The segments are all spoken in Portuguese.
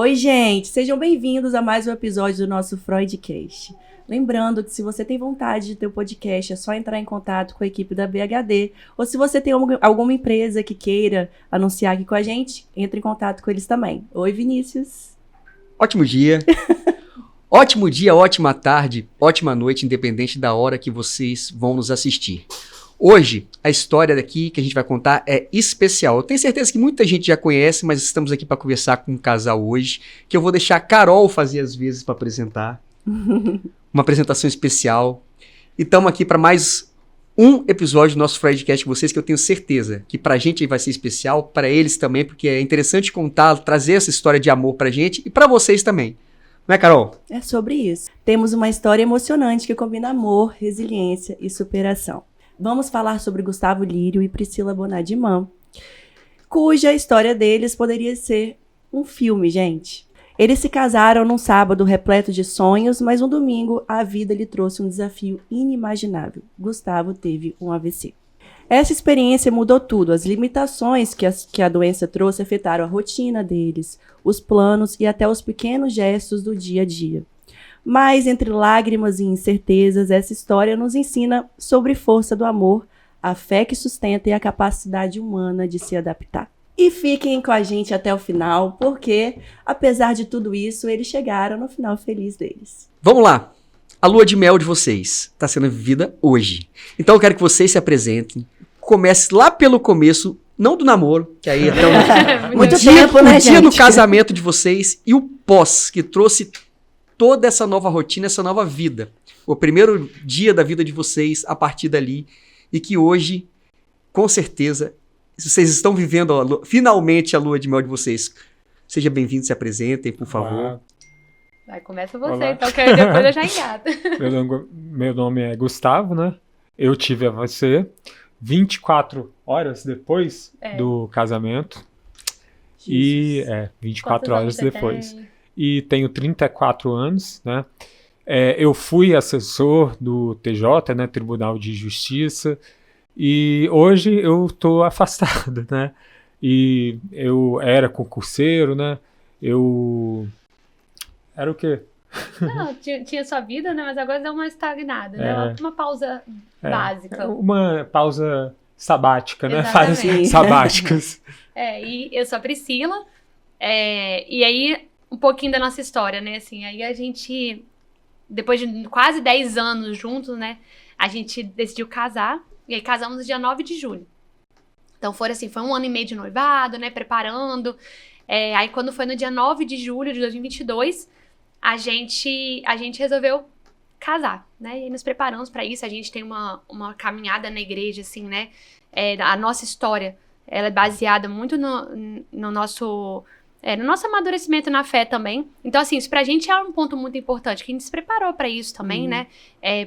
Oi, gente! Sejam bem-vindos a mais um episódio do nosso Freudcast. Lembrando que se você tem vontade de ter um podcast, é só entrar em contato com a equipe da BHD. Ou se você tem alguma empresa que queira anunciar aqui com a gente, entre em contato com eles também. Oi, Vinícius! Ótimo dia! Ótimo dia, ótima tarde, ótima noite, independente da hora que vocês vão nos assistir. Hoje, a história daqui que a gente vai contar é especial. Eu tenho certeza que muita gente já conhece, mas estamos aqui para conversar com um casal hoje, que eu vou deixar a Carol fazer as vezes para apresentar. Uma apresentação especial. E estamos aqui para mais um episódio do nosso Freudcast com vocês, que eu tenho certeza que para a gente vai ser especial, para eles também, porque é interessante contar, trazer essa história de amor para a gente e para vocês também. Não é, Carol? É sobre isso. Temos uma história emocionante que combina amor, resiliência e superação. Vamos falar sobre Gustavo Lírio e Priscila Bonadiman, cuja história deles poderia ser um filme, gente. Eles se casaram num sábado repleto de sonhos, mas um domingo a vida lhe trouxe um desafio inimaginável. Gustavo teve um AVC. Essa experiência mudou tudo. As limitações que a doença trouxe afetaram a rotina deles, os planos e até os pequenos gestos do dia a dia. Mas, entre lágrimas e incertezas, essa história nos ensina sobre força do amor, a fé que sustenta e a capacidade humana de se adaptar. E fiquem com a gente até o final, porque, apesar de tudo isso, eles chegaram no final feliz deles. Vamos lá! A lua de mel de vocês está sendo vivida hoje. Então eu quero que vocês se apresentem. Comece lá pelo começo, não do namoro, que aí até muito tempo, né, dia gente? do casamento de vocês e o pós, que trouxe toda essa nova rotina, essa nova vida. O primeiro dia da vida de vocês a partir dali. E que hoje, com certeza, vocês estão vivendo finalmente a lua de mel de vocês. Seja bem-vindo, se apresentem, por favor. Olá. Vai, começa você, Olá. então, que aí depois eu já engato. Meu nome é Gustavo, né? Eu tive AVC 24 horas depois do casamento. E 24 Quantos horas anos você depois. tem? E tenho 34 anos, né? Eu fui assessor do TJ, né? Tribunal de Justiça. E hoje eu estou afastado, né? E eu era concurseiro, né? Eu... Era o quê? Não, tinha sua vida, né? Mas agora deu uma estagnada, né? Uma pausa básica. Uma pausa sabática, né? Exatamente. Várias sabáticas. E eu sou a Priscila. E aí, um pouquinho da nossa história, né? Assim, aí a gente, depois de quase 10 anos juntos, né? A gente decidiu casar. E aí casamos no dia 9 de julho. Então foi 1 ano e meio de noivado, né? Preparando. Aí quando foi no dia 9 de julho de 2022, a gente resolveu casar, né? E aí nos preparamos para isso. A gente tem uma caminhada na igreja, assim, né? A nossa história, ela é baseada muito no nosso amadurecimento na fé também. Então, assim, isso pra gente é um ponto muito importante, que a gente se preparou pra isso também, né?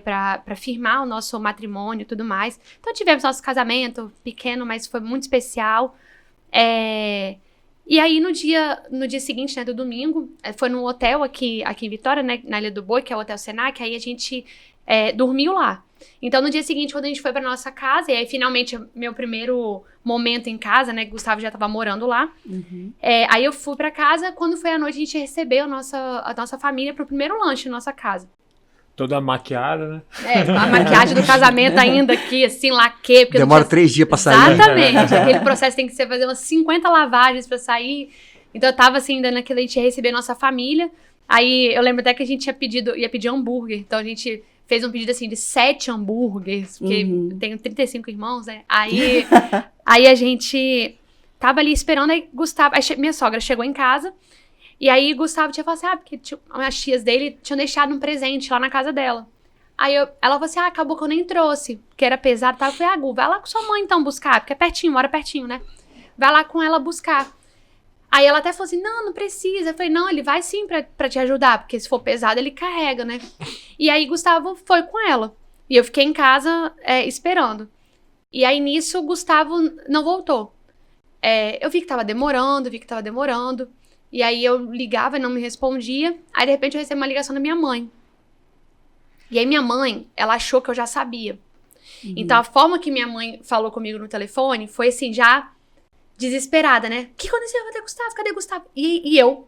Pra firmar o nosso matrimônio e tudo mais. Então, tivemos nosso casamento pequeno, mas foi muito especial. E aí, no dia seguinte, né, do domingo, foi num hotel aqui em Vitória, né, na Ilha do Boi, que é o Hotel Senac, aí a gente dormiu lá. Então, no dia seguinte, quando a gente foi pra nossa casa, e aí, finalmente, meu primeiro momento em casa, né, Gustavo já tava morando lá, aí eu fui pra casa, quando foi à noite, a gente recebeu a nossa família pro primeiro lanche na nossa casa. Toda maquiada, né? A maquiagem do casamento ainda aqui, assim, laque. Porque Demora 3 dias pra sair. Exatamente. Aquele processo tem que ser fazer umas 50 lavagens pra sair. Então eu tava assim, ainda naquele, a gente ia receber nossa família. Aí eu lembro até que a gente ia pedir hambúrguer. Então a gente fez um pedido assim de 7 hambúrgueres, porque eu tenho 35 irmãos, né? Aí a gente tava ali esperando, aí Gustavo, minha sogra chegou em casa. E aí, Gustavo tinha falado assim, porque as tias dele tinham deixado um presente lá na casa dela. Aí ela falou assim, acabou que eu nem trouxe, porque era pesado, tá? Eu falei, Gu, vai lá com sua mãe então buscar, porque é pertinho, mora pertinho, né? Vai lá com ela buscar. Aí ela até falou assim, não precisa. Eu falei, não, ele vai sim pra te ajudar, porque se for pesado, ele carrega, né? E aí, Gustavo foi com ela. E eu fiquei em casa esperando. E aí, nisso, Gustavo não voltou. Eu vi que tava demorando. E aí eu ligava e não me respondia. Aí de repente eu recebi uma ligação da minha mãe. E aí minha mãe, ela achou que eu já sabia. Então a forma que minha mãe falou comigo no telefone foi assim, já desesperada, né? O que aconteceu? Cadê Gustavo? E eu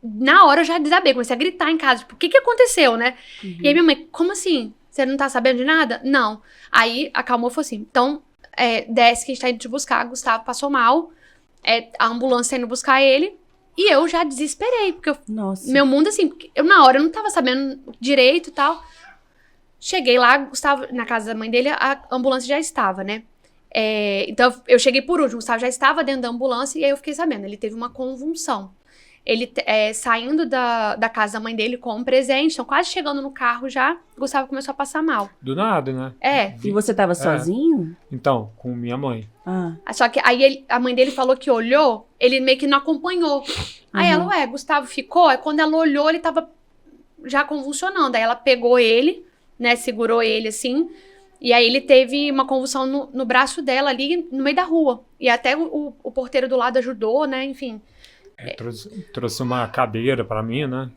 na hora eu já desabei, comecei a gritar em casa, tipo, o que que aconteceu, né? E aí minha mãe, como assim? Você não tá sabendo de nada? Não. Aí acalmou e falou assim, então, desce que a gente tá indo te buscar, Gustavo passou mal, a ambulância tá indo buscar ele, e eu já desesperei, porque Nossa. meu mundo, assim, eu na hora eu não tava sabendo direito e tal. Cheguei lá, Gustavo, na casa da mãe dele, a ambulância já estava, né? Então, eu cheguei por último, Gustavo já estava dentro da ambulância, e aí eu fiquei sabendo, ele teve uma convulsão. Ele saindo da casa da mãe dele com um presente, então quase chegando no carro já, Gustavo começou a passar mal. Do nada, né? E você tava sozinho? Então, com minha mãe. Ah. Só que aí a mãe dele falou que olhou, ele meio que não acompanhou. Aí ela, Gustavo ficou, aí quando ela olhou, ele tava já convulsionando. Aí ela pegou ele, né, segurou ele assim, e aí ele teve uma convulsão no braço dela ali, no meio da rua. E até o porteiro do lado ajudou, né, enfim. Trouxe uma cadeira pra mim, né?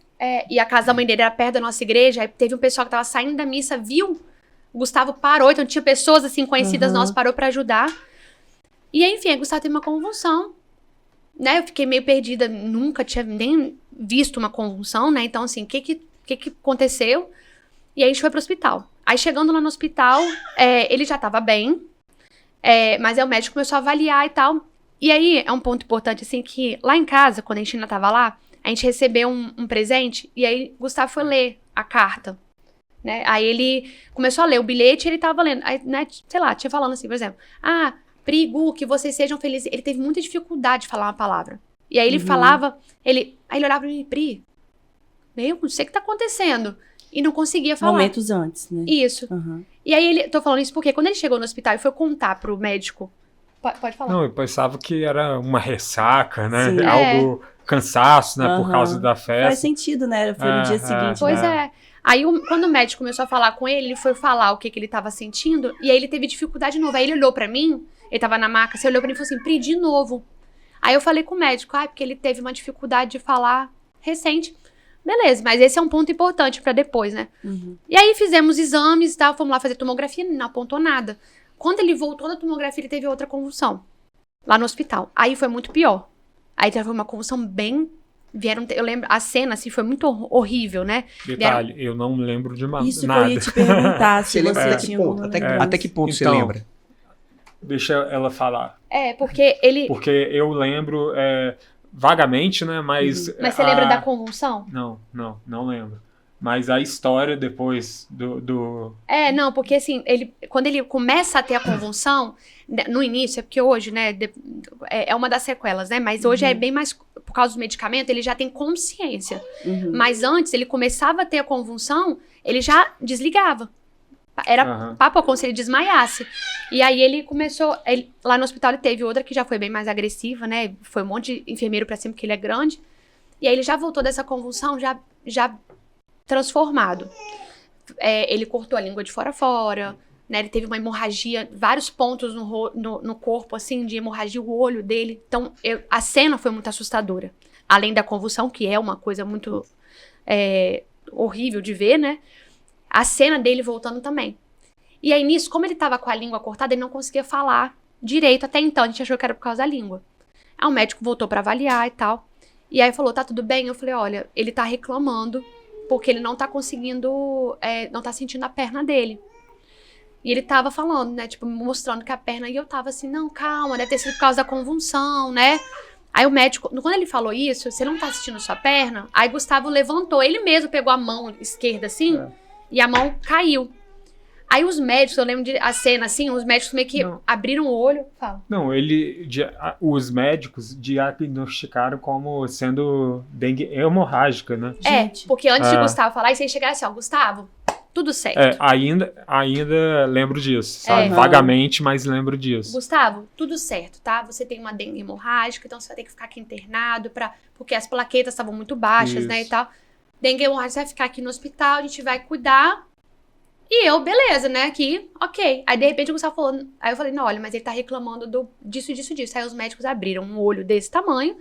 E a casa da mãe dele era perto da nossa igreja, aí teve um pessoal que tava saindo da missa, viu? O Gustavo parou, então tinha pessoas assim conhecidas nossas, parou pra ajudar. E aí, enfim, o Gustavo teve uma convulsão, né? Eu fiquei meio perdida, nunca tinha nem visto uma convulsão, né? Então, assim, o que aconteceu? E aí a gente foi pro hospital. Aí chegando lá no hospital, ele já tava bem, mas aí o médico começou a avaliar e tal. E aí, é um ponto importante, assim, que lá em casa, quando a gente ainda tava lá, a gente recebeu um presente, e aí Gustavo foi ler a carta, né? Aí ele começou a ler o bilhete e ele tava lendo. Aí, né, sei lá, tinha falando assim, por exemplo, Pri, Gu, que vocês sejam felizes. Ele teve muita dificuldade de falar uma palavra. E aí ele falava, aí ele olhava pra mim, Pri, não sei o que tá acontecendo. E não conseguia falar. Momentos antes, né? Isso. E aí, tô falando isso porque quando ele chegou no hospital e foi contar pro médico, pode falar. Não, eu pensava que era uma ressaca, né? Sim. Algo cansaço, né? Por causa da festa. Faz sentido, né? Foi no dia seguinte. Pois é. Aí, quando o médico começou a falar com ele, ele foi falar o que ele tava sentindo, e aí ele teve dificuldade de novo. Aí ele olhou pra mim, ele tava na maca, você olhou pra mim e falou assim, Pri, de novo. Aí eu falei com o médico, porque ele teve uma dificuldade de falar recente. Beleza, mas esse é um ponto importante pra depois, né? E aí fizemos exames e tal, fomos lá fazer tomografia, não apontou nada. Quando ele voltou da tomografia, ele teve outra convulsão, lá no hospital. Aí foi muito pior. Aí teve uma convulsão bem... eu lembro, a cena, assim, foi muito horrível, né? Detalhe, eu não lembro de nada. Isso que eu ia te perguntar, se você tinha alguma lembrança. Até que ponto você Então, lembra? Deixa ela falar. Porque ele... Porque eu lembro vagamente, né? Mas... Mas você lembra da convulsão? Não lembro. Mas a história depois do... Não, porque assim, quando ele começa a ter a convulsão, no início, porque hoje, né, é uma das sequelas, né, mas hoje é bem mais, por causa do medicamento, ele já tem consciência. Mas antes, ele começava a ter a convulsão, ele já desligava. Era papo como se ele desmaiasse. E aí ele começou, lá no hospital ele teve outra que já foi bem mais agressiva, né, foi um monte de enfermeiro pra cima, porque ele é grande. E aí ele já voltou dessa convulsão, já transformado. Ele cortou a língua de fora a fora, né? Ele teve uma hemorragia, vários pontos no corpo, assim, de hemorragia, o olho dele. Então, a cena foi muito assustadora. Além da convulsão, que é uma coisa muito horrível de ver, né? A cena dele voltando também. E aí, nisso, como ele tava com a língua cortada, ele não conseguia falar direito até então. A gente achou que era por causa da língua. Aí o médico voltou pra avaliar e tal. E aí falou, tá tudo bem? Eu falei, olha, ele tá reclamando porque ele não tá conseguindo, não tá sentindo a perna dele. E ele tava falando, né, tipo, mostrando que a perna, e eu tava assim, não, calma, deve ter sido por causa da convulsão, né? Aí o médico, quando ele falou isso, você não tá sentindo sua perna? Aí Gustavo levantou, ele mesmo pegou a mão esquerda assim, e a mão caiu. Aí os médicos, eu lembro a cena assim, os médicos meio que abriram o olho, fala. Não, os médicos diagnosticaram como sendo dengue hemorrágica, né? Gente. Porque antes de Gustavo falar, e você chegar assim, ó, Gustavo, tudo certo. Ainda lembro disso, sabe? Vagamente, mas lembro disso. Gustavo, tudo certo, tá? Você tem uma dengue hemorrágica, então você vai ter que ficar aqui internado, porque as plaquetas estavam muito baixas, né, e tal. Dengue hemorrágica, você vai ficar aqui no hospital, a gente vai cuidar. E eu, beleza, né, aqui, ok. Aí, de repente, o Gustavo falou... Aí eu falei, não, olha, mas ele tá reclamando disso. Aí os médicos abriram um olho desse tamanho.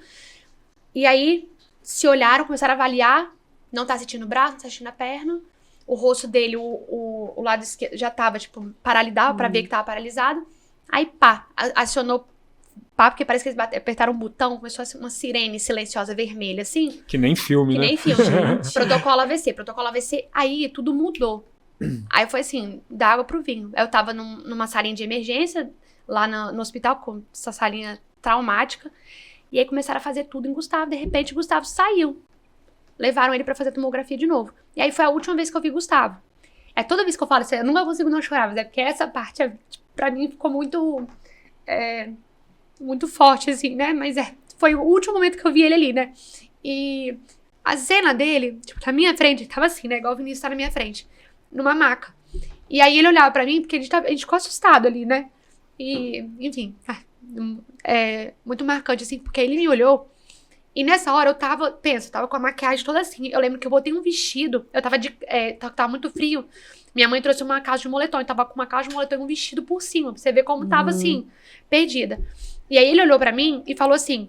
E aí, se olharam, começaram a avaliar. Não tá sentindo o braço, não tá sentindo a perna. O rosto dele, o lado esquerdo, já tava, tipo, paralisado, pra ver que tava paralisado. Aí, pá, acionou pá, porque parece que eles apertaram um botão, começou a ser uma sirene silenciosa vermelha, assim. Que nem filme, Que né? nem filme. Protocolo AVC. Aí tudo mudou. Aí foi assim, da água pro vinho. Eu tava numa salinha de emergência, lá no hospital, com essa salinha traumática. E aí começaram a fazer tudo em Gustavo. De repente, Gustavo saiu. Levaram ele pra fazer tomografia de novo. E aí foi a última vez que eu vi Gustavo. Toda vez que eu falo isso, eu nunca consigo não chorar, mas é porque essa parte, pra mim, ficou muito... muito forte, assim, né? Mas foi o último momento que eu vi ele ali, né? E a cena dele, tipo, na minha frente, tava assim, né? Igual o Vinícius tá na minha frente, numa maca. E aí ele olhava pra mim, porque a gente ficou assustado ali, né? E, enfim, muito marcante, assim, porque ele me olhou. E nessa hora eu tava com a maquiagem toda assim. Eu lembro que eu botei um vestido, tava muito frio. Minha mãe trouxe uma calça de moletom, eu tava com uma calça de moletom e um vestido por cima, pra você ver como tava assim, perdida. E aí ele olhou pra mim e falou assim,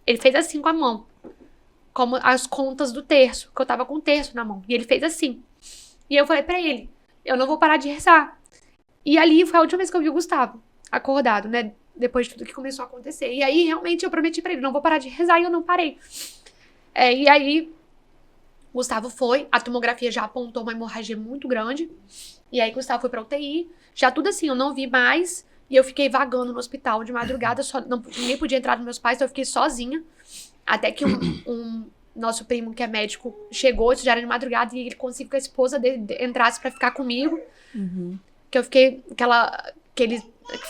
ele fez assim com a mão, como as contas do terço, que eu tava com o terço na mão. E ele fez assim. E eu falei pra ele, eu não vou parar de rezar. E ali foi a última vez que eu vi o Gustavo, acordado, né? Depois de tudo que começou a acontecer. E aí, realmente, eu prometi pra ele, não vou parar de rezar, e eu não parei. E aí, Gustavo foi, a tomografia já apontou uma hemorragia muito grande. E aí, Gustavo foi pra UTI. Já tudo assim, eu não vi mais. E eu fiquei vagando no hospital de madrugada. Ninguém podia entrar nos meus pais, então eu fiquei sozinha. Até que um nosso primo, que é médico, chegou, isso já era de madrugada, e ele conseguiu que a esposa dele entrasse pra ficar comigo. Que eu fiquei aquele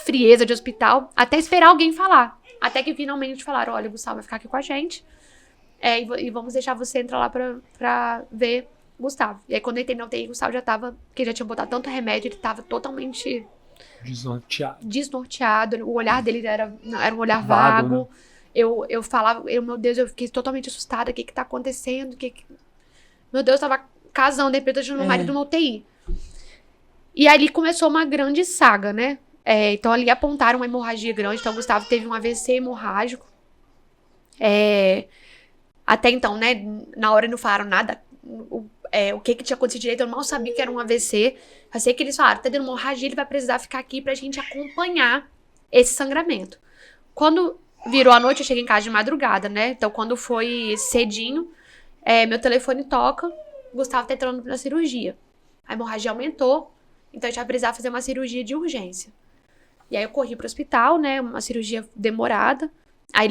frieza de hospital, até esperar alguém falar. Até que finalmente falaram, olha, o Gustavo vai ficar aqui com a gente. E vamos deixar você entrar lá pra ver Gustavo. E aí, quando eu entrei na UTI, o Gustavo já tava, porque já tinha botado tanto remédio, ele tava totalmente desnorteado. O olhar dele era um olhar vago. Né? Eu falava, meu Deus, eu fiquei totalmente assustada. O que tá acontecendo? Meu Deus, eu tava casando, de repente eu tinha meu marido numa UTI. E ali começou uma grande saga, né? Então ali apontaram uma hemorragia grande. Então o Gustavo teve um AVC hemorrágico. Até então, né? Na hora não falaram nada. O que tinha acontecido direito, eu mal sabia que era um AVC. Eu sei que eles falaram, tá tendo hemorragia, ele vai precisar ficar aqui pra gente acompanhar esse sangramento. Quando virou a noite, eu cheguei em casa de madrugada, né? Então quando foi cedinho, meu telefone toca, o Gustavo tá entrando na cirurgia. A hemorragia aumentou, então a gente vai precisar fazer uma cirurgia de urgência. E aí eu corri pro hospital, né? Uma cirurgia demorada. Aí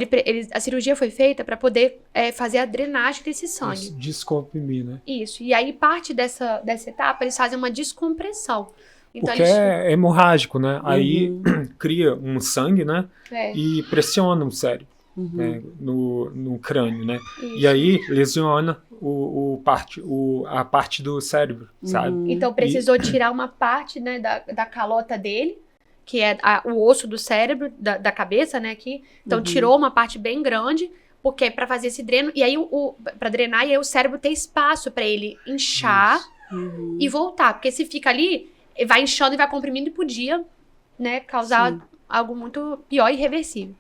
a cirurgia foi feita para poder fazer a drenagem desse sangue. Descomprimir, né? Isso. E aí, parte dessa etapa, eles fazem uma descompressão. Então, porque é hemorrágico, né? Aí cria um sangue, né? E pressiona o cérebro, né? No crânio, né? Isso. E aí lesiona a parte do cérebro, sabe? Então precisou tirar uma parte, né, da calota dele, que é o osso do cérebro, da cabeça, né, aqui. Então, tirou uma parte bem grande, porque é pra fazer esse dreno, e aí, pra drenar, e aí o cérebro tem espaço pra ele inchar e voltar. Porque se fica ali, vai inchando e vai comprimindo e podia, né, causar algo muito pior e irreversível.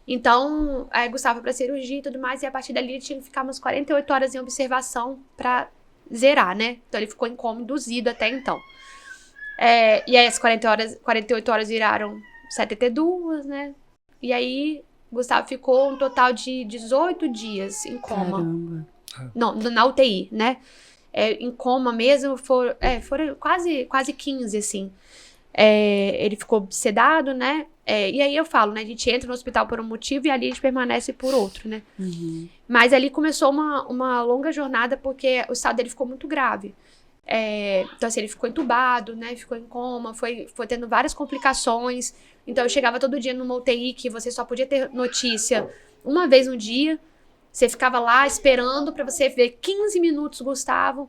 Então, aí Gustavo foi pra cirurgia e tudo mais, e a partir dali ele tinha que ficar umas 48 horas em observação pra zerar, né? Então, ele ficou em coma induzido até então. E aí as 48 horas viraram 72, né? E aí Gustavo ficou um total de 18 dias em coma. Caramba. Não, na UTI, né? Em coma mesmo, foram quase 15, assim. Ele ficou sedado, né? E aí eu falo, né? A gente entra no hospital por um motivo e ali a gente permanece por outro, né? Mas ali começou uma longa jornada porque o estado dele ficou muito grave. Então, assim, ele ficou entubado, né? Ficou em coma, foi tendo várias complicações. Então, eu chegava todo dia numa UTI que você só podia ter notícia uma vez no dia. Você ficava lá esperando pra você ver 15 minutos, Gustavo.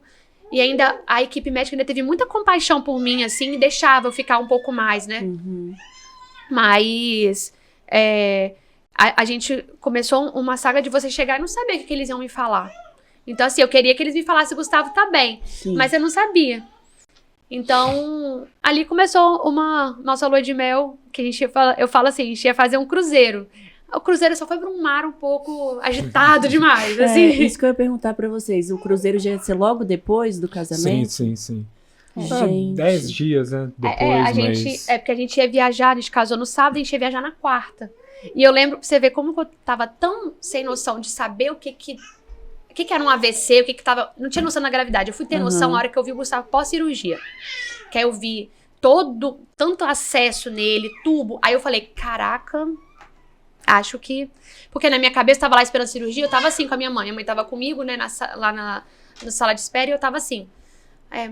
E ainda a equipe médica ainda teve muita compaixão por mim, assim, e deixava eu ficar um pouco mais, né? Mas a gente começou uma saga de você chegar e não saber o que eles iam me falar. Então, assim, eu queria que eles me falassem, Gustavo tá bem. Mas eu não sabia. Então, ali começou nossa lua de mel, que eu falo assim, a gente ia fazer um cruzeiro. O cruzeiro só foi para um mar um pouco agitado demais, assim. Isso que eu ia perguntar pra vocês. O cruzeiro já ia ser logo depois do casamento? Sim. Gente. 10 dias, né? Depois, porque a gente ia viajar, a gente casou no sábado, a gente ia viajar na quarta. E eu lembro, pra você ver como eu tava tão sem noção de saber o que era um AVC, o que tava... Não tinha noção da gravidade. Eu fui ter noção na hora que eu vi o Gustavo pós-cirurgia. Que aí eu vi tanto acesso nele, tubo. Aí eu falei, caraca, acho que... Porque na minha cabeça, tava lá esperando a cirurgia, eu tava assim com a minha mãe. A mãe tava comigo, né, lá na sala de espera, e eu tava assim.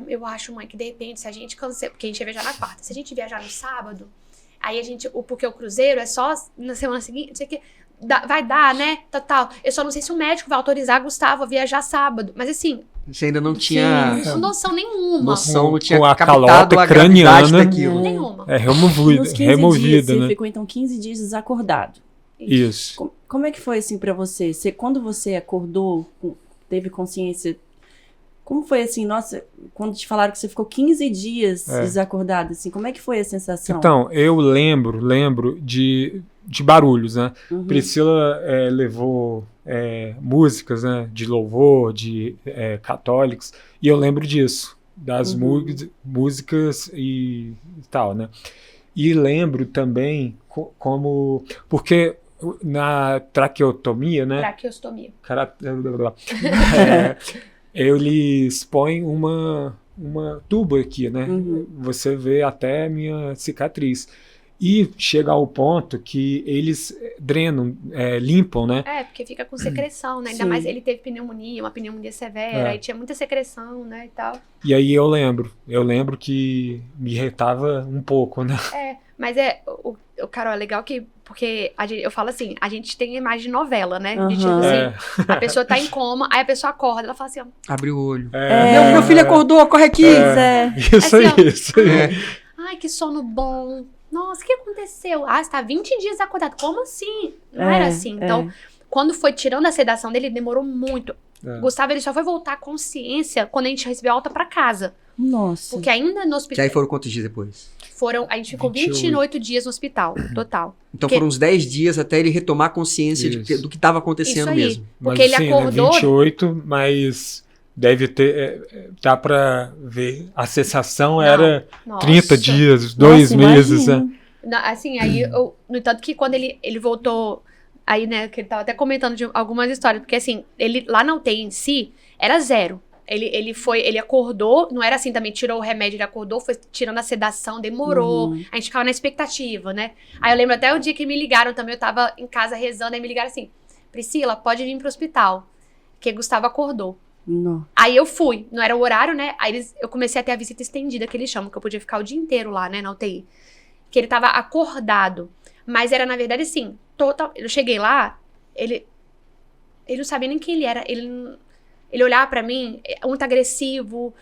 Eu acho, mãe, que de repente, se a gente cancelar... Porque a gente ia viajar na quarta. Se a gente viajar no sábado, aí a gente... Porque o cruzeiro é só na semana seguinte, não sei o que... Vai dar, né? Total. Eu só não sei se o médico vai autorizar Gustavo a viajar sábado. Mas assim... Você ainda não tinha... noção nenhuma. Não tinha com a captado calota a gravidade craniana. daquilo. Nenhuma. Nos 15 dias, né? você ficou então 15 dias desacordado. Isso. Como é que foi assim pra você? Quando você acordou, teve consciência... Como foi assim, nossa, quando te falaram que você ficou 15 dias desacordado, assim, como é que foi a sensação? Então, eu lembro de barulhos, né? Priscila levou músicas, né, de louvor, de católicos, e eu lembro disso, das músicas e tal, né? E lembro também porque na traqueotomia, né? Traqueostomia. Eles põem uma tubo aqui, né? Você vê até a minha cicatriz. E chega ao ponto que eles drenam, limpam, né? Porque fica com secreção, né? Ainda mais ele teve pneumonia, uma pneumonia severa, aí tinha muita secreção, né, e tal. E aí eu lembro que me irritava um pouco, né? Mas Carol, é legal porque eu falo assim, a gente tem a imagem de novela, né? De tipo assim, a pessoa tá em coma, aí a pessoa acorda, ela fala assim, ó. Abre o olho. Meu filho acordou, corre aqui. Isso aí. Ai, que sono bom. Nossa, o que aconteceu? Você tá 20 dias acordado. Como assim? Não era assim. Então, quando foi tirando a sedação dele, demorou muito. Gustavo, ele só foi voltar à consciência quando a gente recebeu alta pra casa. Nossa. Porque ainda no E hospital... aí foram quantos dias depois? A gente ficou 28 dias no hospital, total. Então foram uns 10 dias até ele retomar consciência do que estava acontecendo mesmo. Porque ele acordou... 28, mas deve ter... dá pra ver, a sensação era 30 dias, 2 meses. Assim, aí, no entanto que quando ele voltou... Aí, né, que ele tava até comentando de algumas histórias, porque assim, ele lá na UTI em si, era 0. Ele acordou, não era assim também, tirou o remédio, ele acordou, foi tirando a sedação, demorou, a gente ficava na expectativa, né? Aí eu lembro até o dia que me ligaram também, eu tava em casa rezando, aí me ligaram assim, Priscila, pode vir pro hospital, que Gustavo acordou. Não. Aí eu fui, não era o horário, né? Aí eu comecei a ter a visita estendida, que eles chamam, que eu podia ficar o dia inteiro lá, né, na UTI. Que ele tava acordado, mas era na verdade assim, eu cheguei lá, ele não sabia nem quem ele era, ele olhava pra mim, muito agressivo,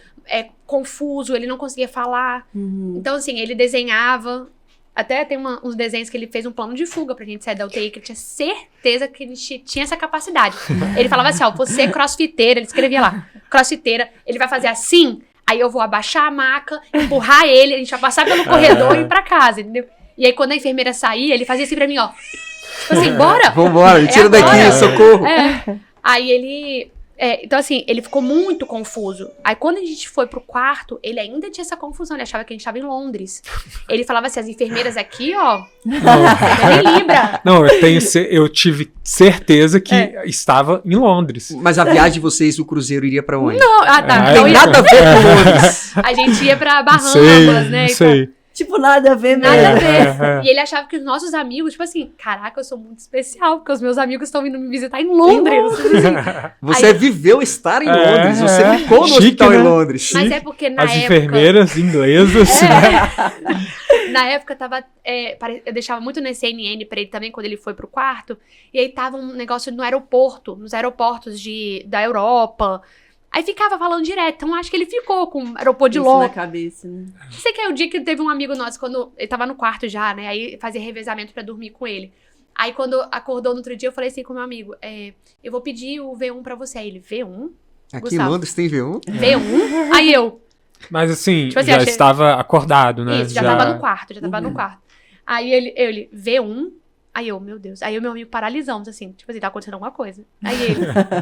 confuso, ele não conseguia falar. Então, assim, ele desenhava. Até tem uns desenhos que ele fez um plano de fuga pra gente sair da UTI, que ele tinha certeza que ele tinha essa capacidade. Ele falava assim, ó, você é crossfiteira, ele escrevia lá, crossfiteira, ele vai fazer assim, aí eu vou abaixar a maca, empurrar ele, a gente vai passar pelo corredor e ir pra casa, entendeu? E aí, quando a enfermeira saía, ele fazia assim pra mim, ó. Tipo assim, bora! Vambora, me tira daqui, socorro! Aí ele... então, assim, ele ficou muito confuso. Aí, quando a gente foi pro quarto, ele ainda tinha essa confusão. Ele achava que a gente tava em Londres. Ele falava assim, as enfermeiras aqui, ó... Não, Libra. Não, eu tive certeza que estava em Londres. Mas a viagem de vocês, o cruzeiro iria pra onde? Não, tá. Não tem nada a ver com Londres. A gente ia pra Bahamas, né? Sei. Tipo, nada a ver mesmo. Nada a ver. E ele achava que os nossos amigos, tipo assim, caraca, eu sou muito especial, porque os meus amigos estão vindo me visitar em Londres. Você viveu estar em Londres, você ficou no hospital em Londres. Mas é porque na As época... enfermeiras inglesas. Na época tava... eu deixava muito no CNN pra ele também, quando ele foi pro quarto, e aí tava um negócio no aeroporto, nos aeroportos da Europa... Aí ficava falando direto, então acho que ele ficou com o aeroporto de Londres. na cabeça, né? Sei que é o dia que teve um amigo nosso, quando ele tava no quarto já, né, aí fazia revezamento pra dormir com ele. Aí quando acordou no outro dia, eu falei assim com meu amigo, eu vou pedir o V1 pra você. Aí ele, V1? Aqui Gustavo, em Londres tem V1? V1? Aí eu... Mas assim, tipo assim, já estava acordado, né? Isso, já tava no quarto, no quarto. Aí ele, V1? Aí eu, meu Deus. Aí o meu amigo paralisamos, assim, tipo assim, tá acontecendo alguma coisa.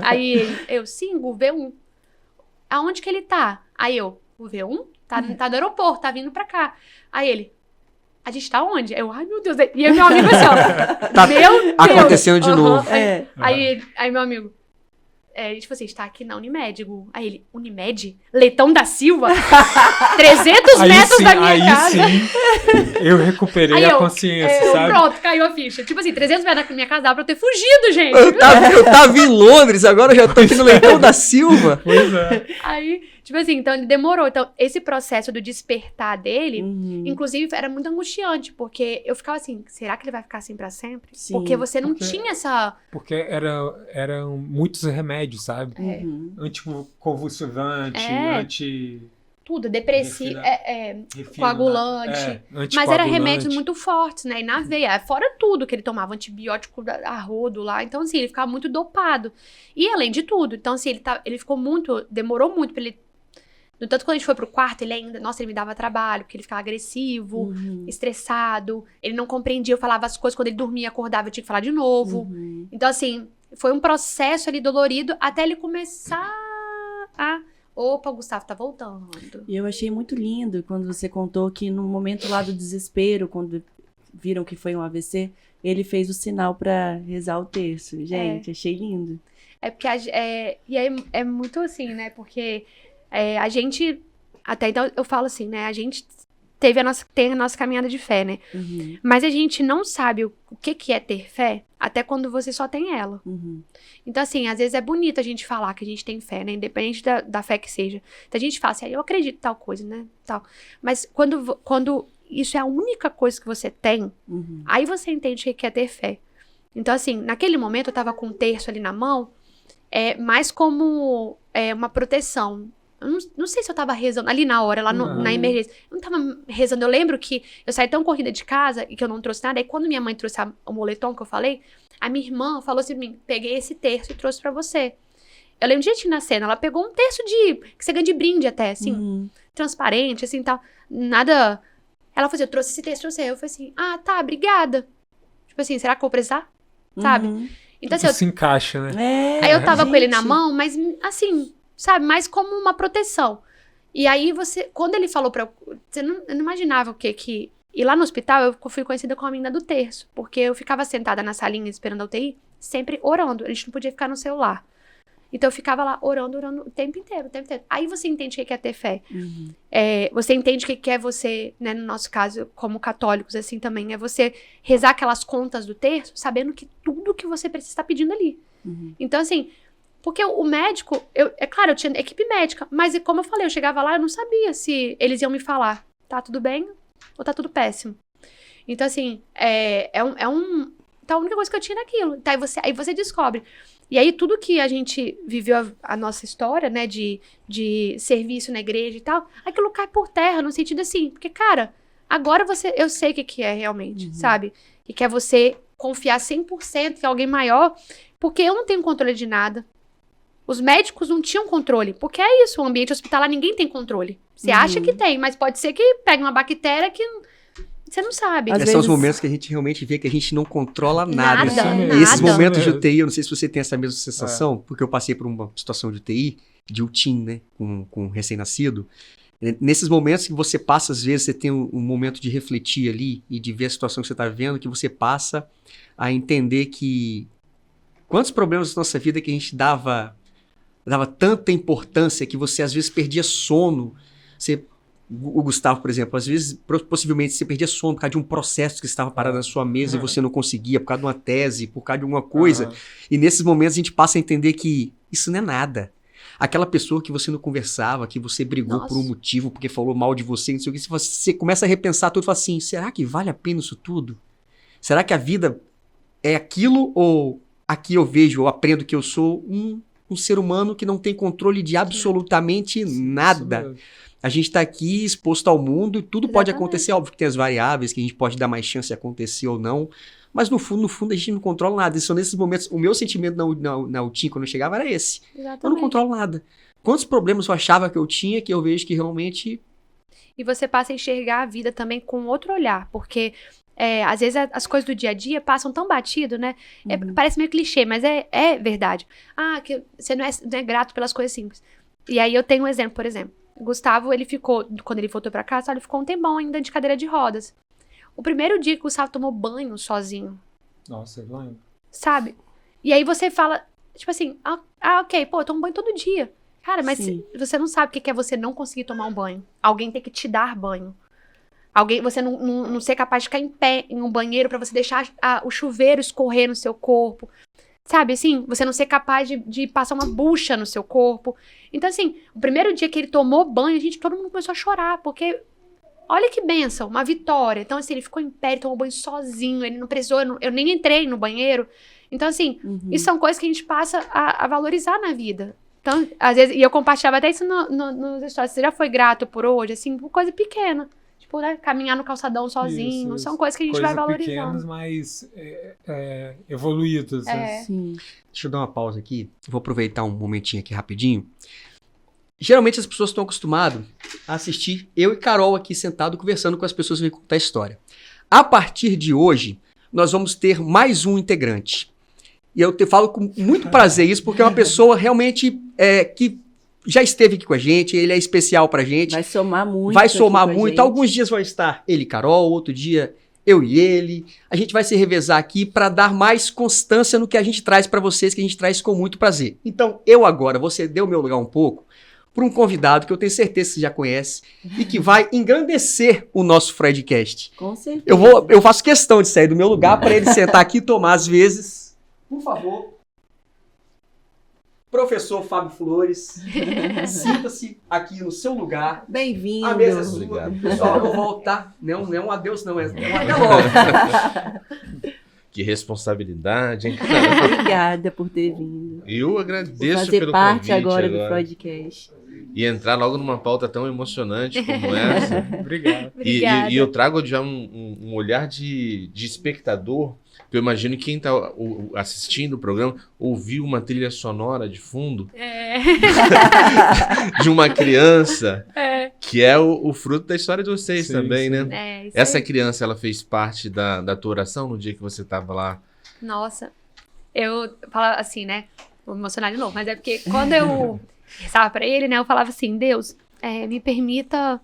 Aí ele, sim, o V1. Aonde que ele tá? Aí eu, o V1? Tá no aeroporto, tá vindo pra cá. Aí ele, a gente tá onde? Eu, ai meu Deus. E aí meu amigo assim, ó. Tá meu Deus. acontecendo de novo. É. Aí meu amigo, tipo assim, a gente tá aqui na Unimed. Aí ele, Unimed? Leitão da Silva? 300 metros da minha casa. Aí sim, eu recuperei Aí a consciência, sabe? Pronto, caiu a ficha. Tipo assim, 300 metros da minha casa dava pra eu ter fugido, gente. Eu tava em Londres, agora eu já tô aqui no Leitão da Silva. Pois é. Aí, tipo assim, então ele demorou. Então, esse processo do despertar dele, Uhum. inclusive, era muito angustiante, porque eu ficava assim, será que ele vai ficar assim pra sempre? Sim. Porque você não Porque- tinha essa... Porque eram muitos remédios, sabe? Uhum. Anticonvulsivante, Tudo, depressivo, coagulante. Mas era anticoagulante. remédios muito fortes, né? E na veia, fora tudo que ele tomava, antibiótico a rodo lá. Então, assim, ele ficava muito dopado. E além de tudo, então, assim, ele ficou muito... Demorou muito pra ele... No tanto, quando a gente foi pro quarto, ele ainda... Nossa, ele me dava trabalho, porque ele ficava agressivo, Uhum. estressado. Ele não compreendia, eu falava as coisas, quando ele dormia, acordava, eu tinha que falar de novo. Uhum. Então, assim, foi um processo ali dolorido até ele começar a... Opa, o Gustavo tá voltando. E eu achei muito lindo quando você contou que no momento lá do desespero, quando viram que foi um AVC, ele fez o sinal pra rezar o terço. Gente, achei lindo. É porque e aí é muito assim, né? Porque a gente, até então eu falo assim, né? A gente tem a nossa caminhada de fé, né? Uhum. Mas a gente não sabe o que é ter fé até quando você só tem ela. Uhum. Então, assim, às vezes é bonito a gente falar que a gente tem fé, né? Independente da fé que seja. Então a gente fala assim, eu acredito em tal coisa, né? Tal. Mas quando isso é a única coisa que você tem, Uhum. aí você entende o que é ter fé. Então, assim, naquele momento eu tava com um terço ali na mão, mais como uma proteção. Eu não sei se eu tava rezando ali na hora, lá na emergência. Eu não tava rezando. Eu lembro que eu saí tão corrida de casa e que eu não trouxe nada. Aí quando minha mãe trouxe o moletom que eu falei, a minha irmã falou assim pra mim, peguei esse terço e trouxe pra você. Eu lembro direitinho na cena, ela pegou um terço que você ganha de brinde até, assim, Uhum. transparente, assim, tal. Nada... Ela falou assim, eu trouxe esse terço pra você. Eu falei assim, tá, obrigada. Tipo assim, será que eu vou precisar? Sabe? Uhum. Então, assim, Tudo se encaixa, né? aí eu tava com ele na gente. mão, mas assim, sabe, mais como uma proteção. E aí quando ele falou pra eu não imaginava o que... E lá no hospital eu fui conhecida como a menina do terço, porque eu ficava sentada na salinha esperando a UTI, sempre orando, a gente não podia ficar no celular. Então eu ficava lá orando o tempo inteiro. Aí você entende o que é ter fé. Uhum. Você entende o que é você, né, no nosso caso, como católicos, assim também, é você rezar aquelas contas do terço, sabendo que tudo que você precisa está pedindo ali. Uhum. Então, assim, porque o médico, é claro, eu tinha equipe médica, mas como eu falei, eu chegava lá, eu não sabia se eles iam me falar, tá tudo bem ou tá tudo péssimo. Então, assim, então a única coisa que eu tinha era aquilo. Então, aí você descobre. E aí, tudo que a gente viveu, a nossa história, né, de serviço na igreja e tal, aquilo cai por terra, no sentido assim, porque, cara, agora eu sei o que é realmente, sabe? Que é você confiar 100% em alguém maior, porque eu não tenho controle de nada. Os médicos não tinham controle, porque é isso, o ambiente hospitalar ninguém tem controle. Você acha que tem, mas pode ser que pegue uma bactéria que você não sabe. Às Esses são os vezes- momentos que a gente realmente vê que a gente não controla nada. Nada, E esses nada. momentos de UTI, eu não sei se você tem essa mesma sensação, porque eu passei por uma situação de UTI, de UTIM, né, com um recém-nascido. Nesses momentos que você passa, às vezes, você tem um momento de refletir ali e de ver a situação que você está vendo, que você passa a entender que quantos problemas da nossa vida que a gente dava tanta importância que você, às vezes, perdia sono. O Gustavo, por exemplo, às vezes, possivelmente, você perdia sono por causa de um processo que estava parado na sua mesa e você não conseguia, por causa de uma tese, por causa de alguma coisa. E nesses momentos a gente passa a entender que isso não é nada. Aquela pessoa que você não conversava, que você brigou por um motivo, porque falou mal de você, não sei o que, você começa a repensar tudo e fala assim, será que vale a pena isso tudo? Será que a vida é aquilo ou aqui eu vejo, eu aprendo que eu sou um ser humano que não tem controle de absolutamente nada? A gente está aqui exposto ao mundo e tudo pode acontecer. Óbvio que tem as variáveis que a gente pode dar mais chance de acontecer ou não. Mas no fundo a gente não controla nada. E são nesses momentos, o meu sentimento na UTI quando eu chegava era esse. Exatamente. Eu não controlo nada. Quantos problemas eu achava que eu tinha que eu vejo que realmente... E você passa a enxergar a vida também com outro olhar, porque às vezes as coisas do dia a dia passam tão batido, né? Parece meio clichê, mas é verdade. Que você não é grato pelas coisas simples. E aí eu tenho um exemplo, por exemplo. O Gustavo, ele ficou, quando ele voltou pra casa, ele ficou um tempão ainda de cadeira de rodas. o primeiro dia que o Gustavo tomou banho sozinho, Nossa, eu lembro. sabe? E aí você fala, tipo assim, ok, pô, eu tomo banho todo dia. Cara, mas Sim. você não sabe o que é você não conseguir tomar um banho. Alguém tem que te dar banho. Você não ser capaz de ficar em pé em um banheiro pra você deixar o chuveiro escorrer no seu corpo. Sabe, assim, você não ser capaz de passar uma bucha no seu corpo. Então, assim, o primeiro dia que ele tomou banho, todo mundo começou a chorar, porque olha que bênção, uma vitória. Então, assim, ele ficou em pé, ele tomou banho sozinho, ele não precisou, eu nem entrei no banheiro. Então, assim, isso são coisas que a gente passa a valorizar na vida. Então, às vezes, e eu compartilhava até isso nos stories, você já foi grato por hoje, assim, por coisa pequena. Tipo, né, caminhar no calçadão sozinho, Isso. são coisas que a gente Coisas vai valorizando. pequenas, mas evoluídas. Né? Sim. Deixa eu dar uma pausa aqui. Vou aproveitar um momentinho aqui rapidinho. Geralmente as pessoas estão acostumadas a assistir eu e Carol aqui sentado conversando com as pessoas que vêm contar a história. A partir de hoje, nós vamos ter mais um integrante. E eu te falo com muito prazer isso, porque é uma pessoa realmente que já esteve aqui com a gente, ele é especial pra gente. Vai somar muito. Vai somar aqui com a muito. gente. Alguns dias vai estar ele e Carol, outro dia eu e ele. A gente vai se revezar aqui para dar mais constância no que a gente traz para vocês, que a gente traz com muito prazer. Então, eu agora vou ceder o meu lugar um pouco para um convidado que eu tenho certeza que você já conhece e que vai engrandecer o nosso Fredcast. Com certeza. Eu faço questão de sair do meu lugar para ele sentar aqui e tomar às vezes. Por favor. Professor Fábio Flores, sinta-se aqui no seu lugar. Bem-vindo. A mesa é sua. Obrigado. Pessoal, eu vou voltar. Não é um adeus, não. É um até logo. Que responsabilidade, hein? Obrigada por ter vindo. Eu Por agradeço fazer pelo parte convite agora do podcast. E entrar logo numa pauta tão emocionante como essa. Obrigado. Obrigada. E eu trago já um olhar de espectador, que eu imagino que quem está assistindo o programa ouviu uma trilha sonora de fundo de uma criança que é o fruto da história de vocês Sim, também, sim. né? Isso Essa aí. criança, ela fez parte da tua oração no dia que você estava lá? Nossa, eu falava assim, né? Vou me emocionar de novo, mas é porque quando eu rezava pra ele, né? Eu falava assim, Deus, me permita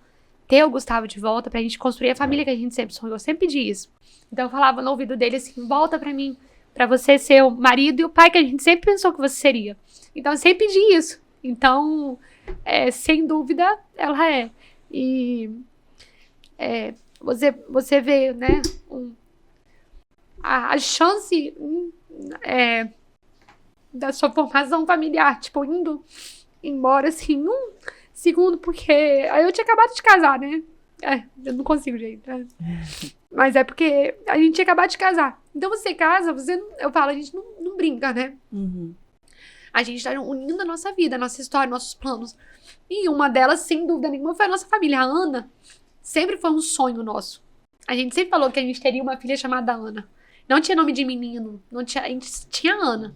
ter o Gustavo de volta pra gente construir a família que a gente sempre sonhou. Eu sempre pedi isso. Então eu falava no ouvido dele assim, volta pra mim, pra você ser o marido e o pai que a gente sempre pensou que você seria. Então eu sempre pedi isso. Então, sem dúvida, ela é. E você vê, né, a chance da sua formação familiar, tipo, indo embora, assim, num segundo, porque aí eu tinha acabado de casar, né? Eu não consigo, gente. Mas é porque a gente tinha acabado de casar. Então você casa, eu falo, a gente não brinca, né? Uhum. A gente tá unindo a nossa vida, a nossa história, nossos planos. E uma delas, sem dúvida nenhuma, foi a nossa família. A Ana sempre foi um sonho nosso. A gente sempre falou que a gente teria uma filha chamada Ana. Não tinha nome de menino, a gente tinha Ana.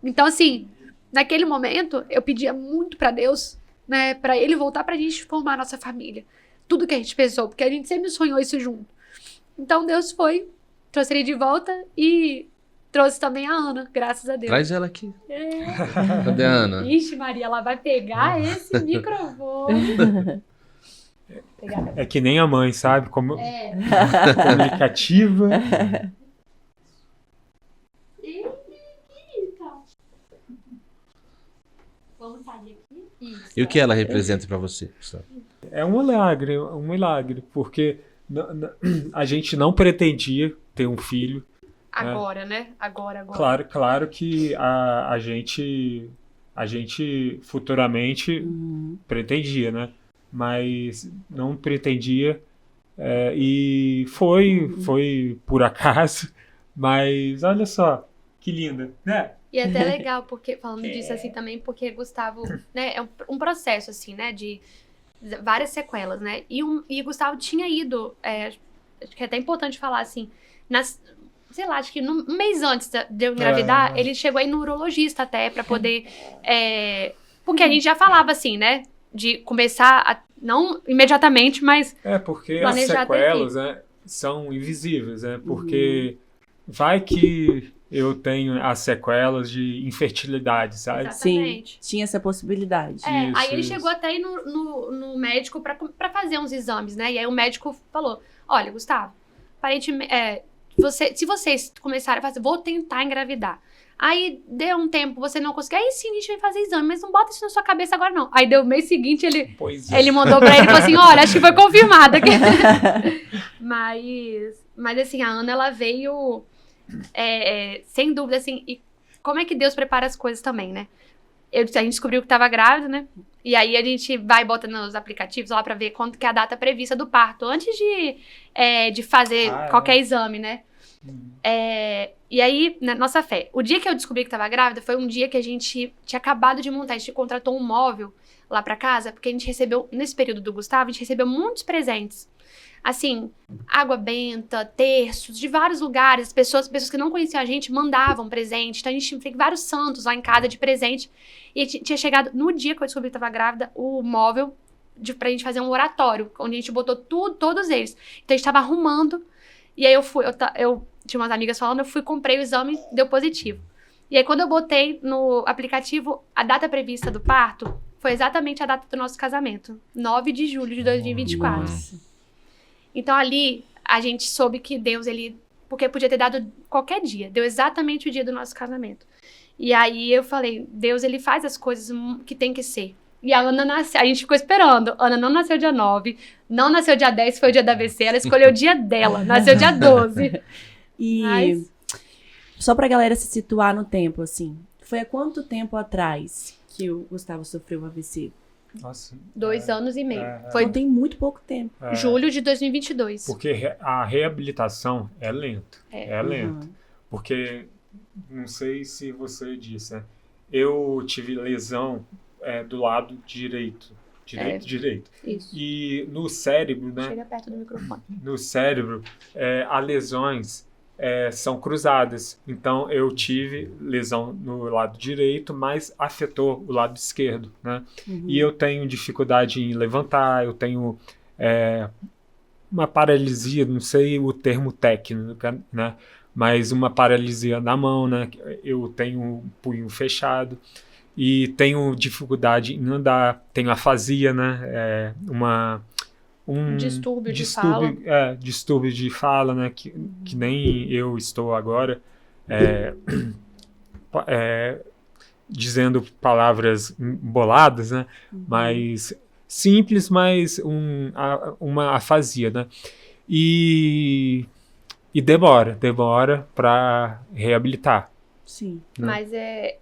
Então, assim, naquele momento, eu pedia muito pra Deus, né, pra ele voltar pra gente formar a nossa família. Tudo que a gente pensou, porque a gente sempre sonhou isso junto. Então, Deus trouxe ele de volta e trouxe também a Ana, graças a Deus. Traz ela aqui. Cadê a Ana? Ixi, Maria, ela vai pegar esse microfone. É que nem a mãe, sabe? Como comunicativa. Vamos sair aqui? Isso. E o que ela representa pra você, Gustavo? É um milagre, porque a gente não pretendia ter um filho. Agora, né? Agora. Claro que a gente futuramente pretendia, né? Mas não pretendia e foi por acaso. Mas olha só, que linda, né? E é até legal, porque falando disso assim também, porque Gustavo, né, é um processo assim, né, de várias sequelas, né? E Gustavo tinha ido, acho que é até importante falar assim, sei lá, acho que um mês antes de eu engravidar, ele chegou aí no urologista até pra poder, porque a gente já falava assim, né, de começar não imediatamente, mas porque as planejar sequelas, né, são invisíveis, né? Porque vai que eu tenho as sequelas de infertilidade, sabe? Exatamente. Sim, tinha essa possibilidade. Isso, aí ele isso. chegou até aí no médico pra fazer uns exames, né? E aí o médico falou, olha, Gustavo, aparentemente, se vocês começarem a fazer, vou tentar engravidar. Aí deu um tempo, você não conseguiu. Aí sim, a gente vai fazer exame, mas não bota isso na sua cabeça agora, não. Aí deu o mês seguinte, ele mandou pra ele e falou assim: olha, acho que foi confirmado. Mas assim, a Ana, ela veio sem dúvida, assim, e como é que Deus prepara as coisas também, né? A gente descobriu que tava grávida, né? E aí a gente vai e bota nos aplicativos lá pra ver quando que é a data prevista do parto, antes de fazer qualquer exame, né? E aí, na nossa fé, o dia que eu descobri que tava grávida foi um dia que a gente tinha acabado de montar, a gente contratou um móvel lá pra casa, porque a gente recebeu, nesse período do Gustavo, a gente recebeu muitos presentes. Assim, água benta, terços, de vários lugares, pessoas que não conheciam a gente mandavam presente, então a gente fez vários santos lá em casa de presente, e tinha chegado, no dia que eu descobri que tava grávida, o móvel pra gente fazer um oratório, onde a gente botou todos eles. Então a gente tava arrumando, e aí eu tinha umas amigas falando, eu fui, comprei o exame, deu positivo. E aí quando eu botei no aplicativo, a data prevista do parto foi exatamente a data do nosso casamento, 9 de julho de 2024. Nossa. Então ali a gente soube que Deus, porque podia ter dado qualquer dia, deu exatamente o dia do nosso casamento. E aí eu falei, Deus, ele faz as coisas que tem que ser. E a Ana nasceu, a gente ficou esperando. Ana não nasceu dia 9, não nasceu dia 10, foi o dia da AVC, ela escolheu o dia dela, nasceu dia 12. E só pra galera se situar no tempo, assim, foi há quanto tempo atrás que o Gustavo sofreu o AVC? Nossa, 2 anos e meio. Foi tem muito pouco tempo. Julho de 2022. Porque a reabilitação é lenta. É lenta. Uhum. Porque, não sei se você disse, né? Eu tive lesão do lado direito. Direito. Isso. E no cérebro, né? Chega perto do microfone. No cérebro, as lesões são cruzadas. Então, eu tive lesão no lado direito, mas afetou o lado esquerdo, né? Uhum. E eu tenho dificuldade em levantar, eu tenho uma paralisia, não sei o termo técnico, né? Mas uma paralisia na mão, né? Eu tenho um punho fechado e tenho dificuldade em andar, tenho afasia, né? Um distúrbio de fala. Distúrbio de fala, né? Que nem eu estou agora dizendo palavras emboladas, né? Uhum. Mas simples, mas uma afasia, né? E demora para reabilitar. Sim. Né? Mas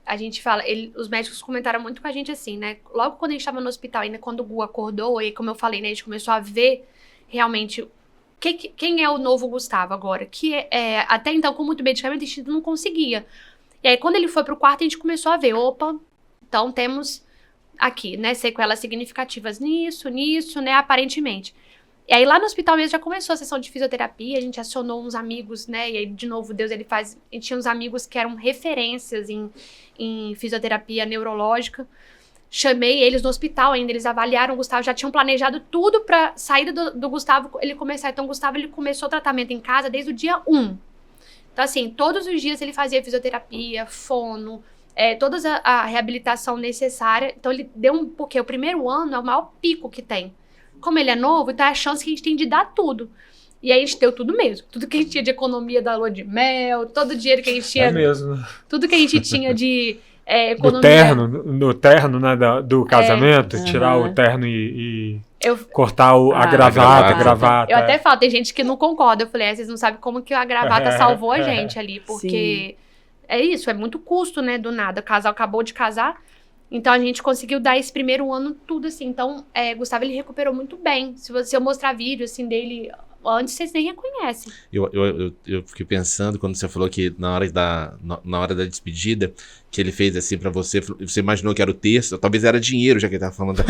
a gente fala, os médicos comentaram muito com a gente assim, né? Logo quando a gente estava no hospital, ainda quando o Gu acordou, e como eu falei, né, a gente começou a ver realmente quem é o novo Gustavo agora. Que até então, com muito medicamento, a gente não conseguia. E aí, quando ele foi pro quarto, a gente começou a ver, opa, então temos aqui, né, sequelas significativas nisso, né, aparentemente. E aí, lá no hospital mesmo, já começou a sessão de fisioterapia, a gente acionou uns amigos, né, e aí, de novo, Deus, a gente tinha uns amigos que eram referências em fisioterapia neurológica. Chamei eles no hospital ainda, eles avaliaram o Gustavo, já tinham planejado tudo pra saída do Gustavo, ele começar. Então, o Gustavo, ele começou o tratamento em casa desde o dia 1. Então, assim, todos os dias ele fazia fisioterapia, fono, toda a reabilitação necessária. Então, ele deu porque o primeiro ano é o maior pico que tem. Como ele é novo, então é a chance que a gente tem de dar tudo. E aí a gente deu tudo mesmo. Tudo que a gente tinha de economia da lua de mel, todo o dinheiro que a gente tinha. É mesmo. Tudo que a gente tinha de economia. No terno, né, do casamento, tirar o terno e cortar a gravata. Eu até falo, tem gente que não concorda. Eu falei, vocês não sabem como que a gravata salvou a gente ali. Porque é isso, é muito custo, né, do nada. O casal acabou de casar. Então, a gente conseguiu dar esse primeiro ano tudo, assim. Então, Gustavo, ele recuperou muito bem. Se eu mostrar vídeo, assim, dele antes, vocês nem reconhecem. Eu fiquei pensando, quando você falou que na hora da despedida, que ele fez assim pra você imaginou que era o terço, talvez era dinheiro, já que ele tava falando.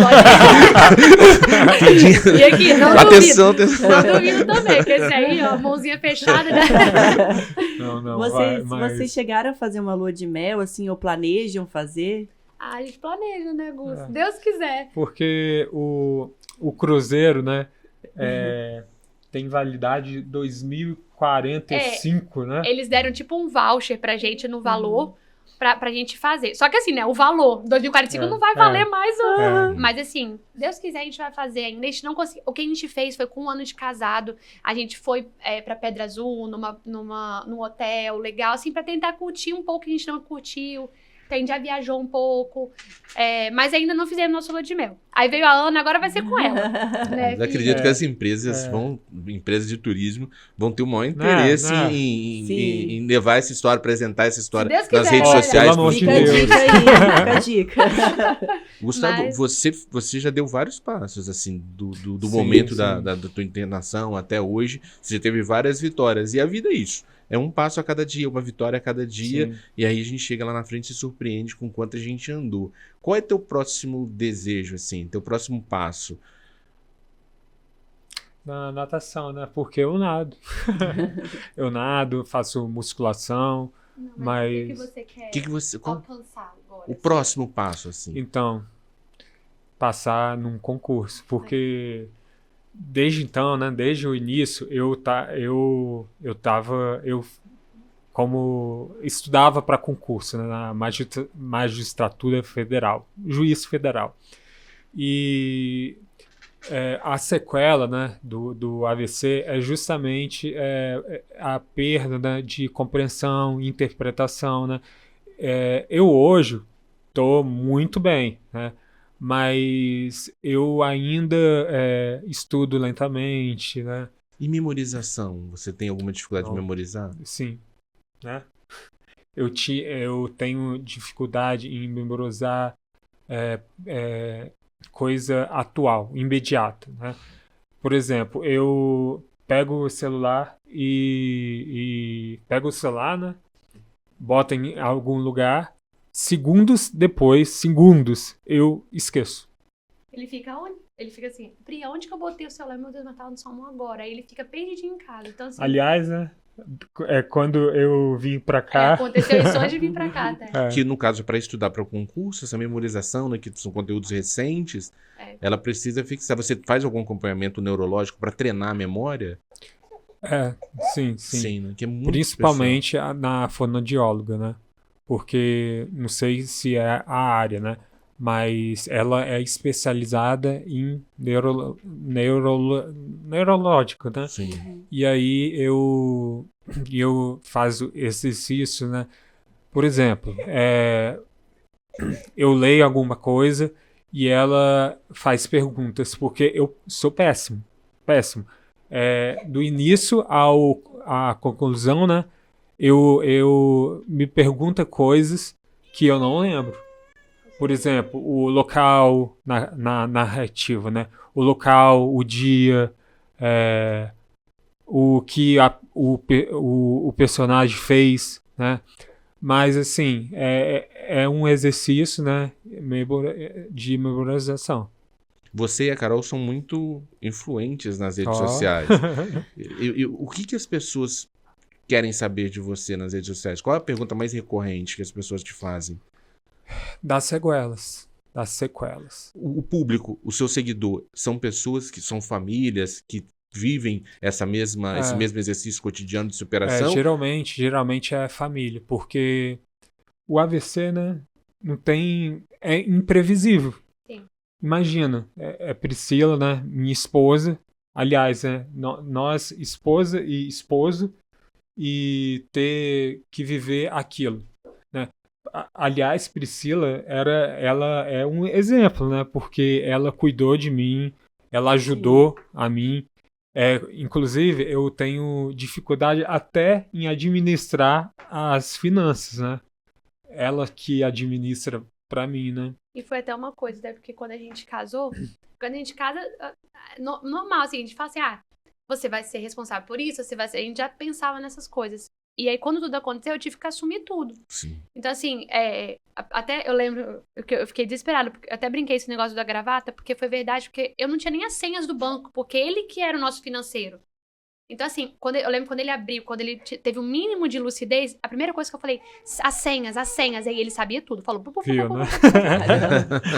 E aqui, não atenção, duvido. Não duvido também, porque esse aí, ó, mãozinha fechada, né? Não, vocês chegaram a fazer uma lua de mel, assim, ou planejam fazer? A gente planeja, né, Gus? Deus quiser. Porque o cruzeiro, né, tem validade 2045, né? Eles deram tipo um voucher pra gente no valor, pra gente fazer. Só que assim, né, o valor, 2045 não vai valer mais. Mas assim, Deus quiser, a gente vai fazer ainda. A gente não conseguiu. O que a gente fez foi com 1 ano de casado, a gente foi pra Pedra Azul, num hotel legal, assim, pra tentar curtir um pouco que a gente não curtiu. A gente já viajou um pouco, mas ainda não fizemos nosso lua de mel. Aí veio a Ana, agora vai ser com ela. Né? Eu acredito que as empresas empresas de turismo, vão ter o maior interesse em levar essa história, apresentar essa história nas redes sociais. Pelo amor de Fica a Deus. dica aí, fica a dica. Gustavo, você já deu vários passos, assim, do momento da tua internação até hoje. Você já teve várias vitórias. E a vida é isso. É um passo a cada dia, uma vitória a cada dia. Sim. E aí a gente chega lá na frente e se surpreende com quanto a gente andou. Qual é teu próximo desejo, assim? Teu próximo passo? Na natação, né? Porque eu nado. Eu nado, faço musculação, mas... O que você quer Que você, qual alcançar agora? o próximo passo, assim? Então, passar num concurso, porque desde então, né, desde o início, eu como estudava para concurso, né, na magistratura federal, juiz federal. E a sequela, né, do AVC é justamente a perda, né, de compreensão, interpretação, né. Eu hoje estou muito bem, né, mas eu ainda estudo lentamente, né. E memorização? Você tem alguma dificuldade de Não. memorizar? Sim, né? Eu tenho dificuldade em memorizar coisa atual, imediata, né? Por exemplo, eu pego o celular pego o celular, né? Boto em algum lugar, segundos depois, eu esqueço. Ele fica onde? Ele fica assim, Pri, onde que eu botei o celular? Meu Deus, mas tava no salão agora. Aí ele fica perdidinho em casa. Então, assim, Aliás, né? Quando eu vim pra cá. aconteceu isso antes de vir pra cá, até. Que no caso, para estudar para o concurso, essa memorização, né, que são conteúdos recentes, ela precisa fixar. Você faz algum acompanhamento neurológico para treinar a memória? Sim. Sim, né? Que é muito Principalmente na fonoaudióloga, né? Porque não sei se é a área, né? Mas ela é especializada em neurológico, né? Sim. E aí eu faço exercício, né? Por exemplo, eu leio alguma coisa e ela faz perguntas, porque eu sou péssimo. Do início à conclusão, né? Eu me pergunta coisas que eu não lembro. Por exemplo, o local na narrativa, né? O local, o dia, o que o personagem fez, né? Mas, assim, é um exercício, né, de memorização. Você e a Carol são muito influentes nas redes sociais. O que as pessoas querem saber de você nas redes sociais? Qual é a pergunta mais recorrente que as pessoas te fazem? Das sequelas. O público, o seu seguidor, são pessoas que são famílias que vivem esse mesmo exercício cotidiano de superação? Geralmente é família, porque o AVC, né, não tem... É imprevisível. Sim. Imagina, Priscila, né, minha esposa, aliás, nós, esposa e esposo, e ter que viver aquilo, né? Aliás, Priscila, ela é um exemplo, né? Porque ela cuidou de mim, ela ajudou a mim. Inclusive, eu tenho dificuldade até em administrar as finanças, né? Ela que administra pra mim, né? E foi até uma coisa, né? Porque quando a gente casa, normal, assim, a gente fala assim, você vai ser responsável por isso, a gente já pensava nessas coisas. E aí, quando tudo aconteceu, eu tive que assumir tudo. Sim. Então, assim, até eu lembro que eu fiquei desesperada, porque eu até brinquei esse negócio da gravata, porque foi verdade, porque eu não tinha nem as senhas do banco, porque ele que era o nosso financeiro. Então, assim, eu lembro quando ele abriu, quando ele teve um mínimo de lucidez, a primeira coisa que eu falei, as senhas, aí ele sabia tudo, falou... Viu, né?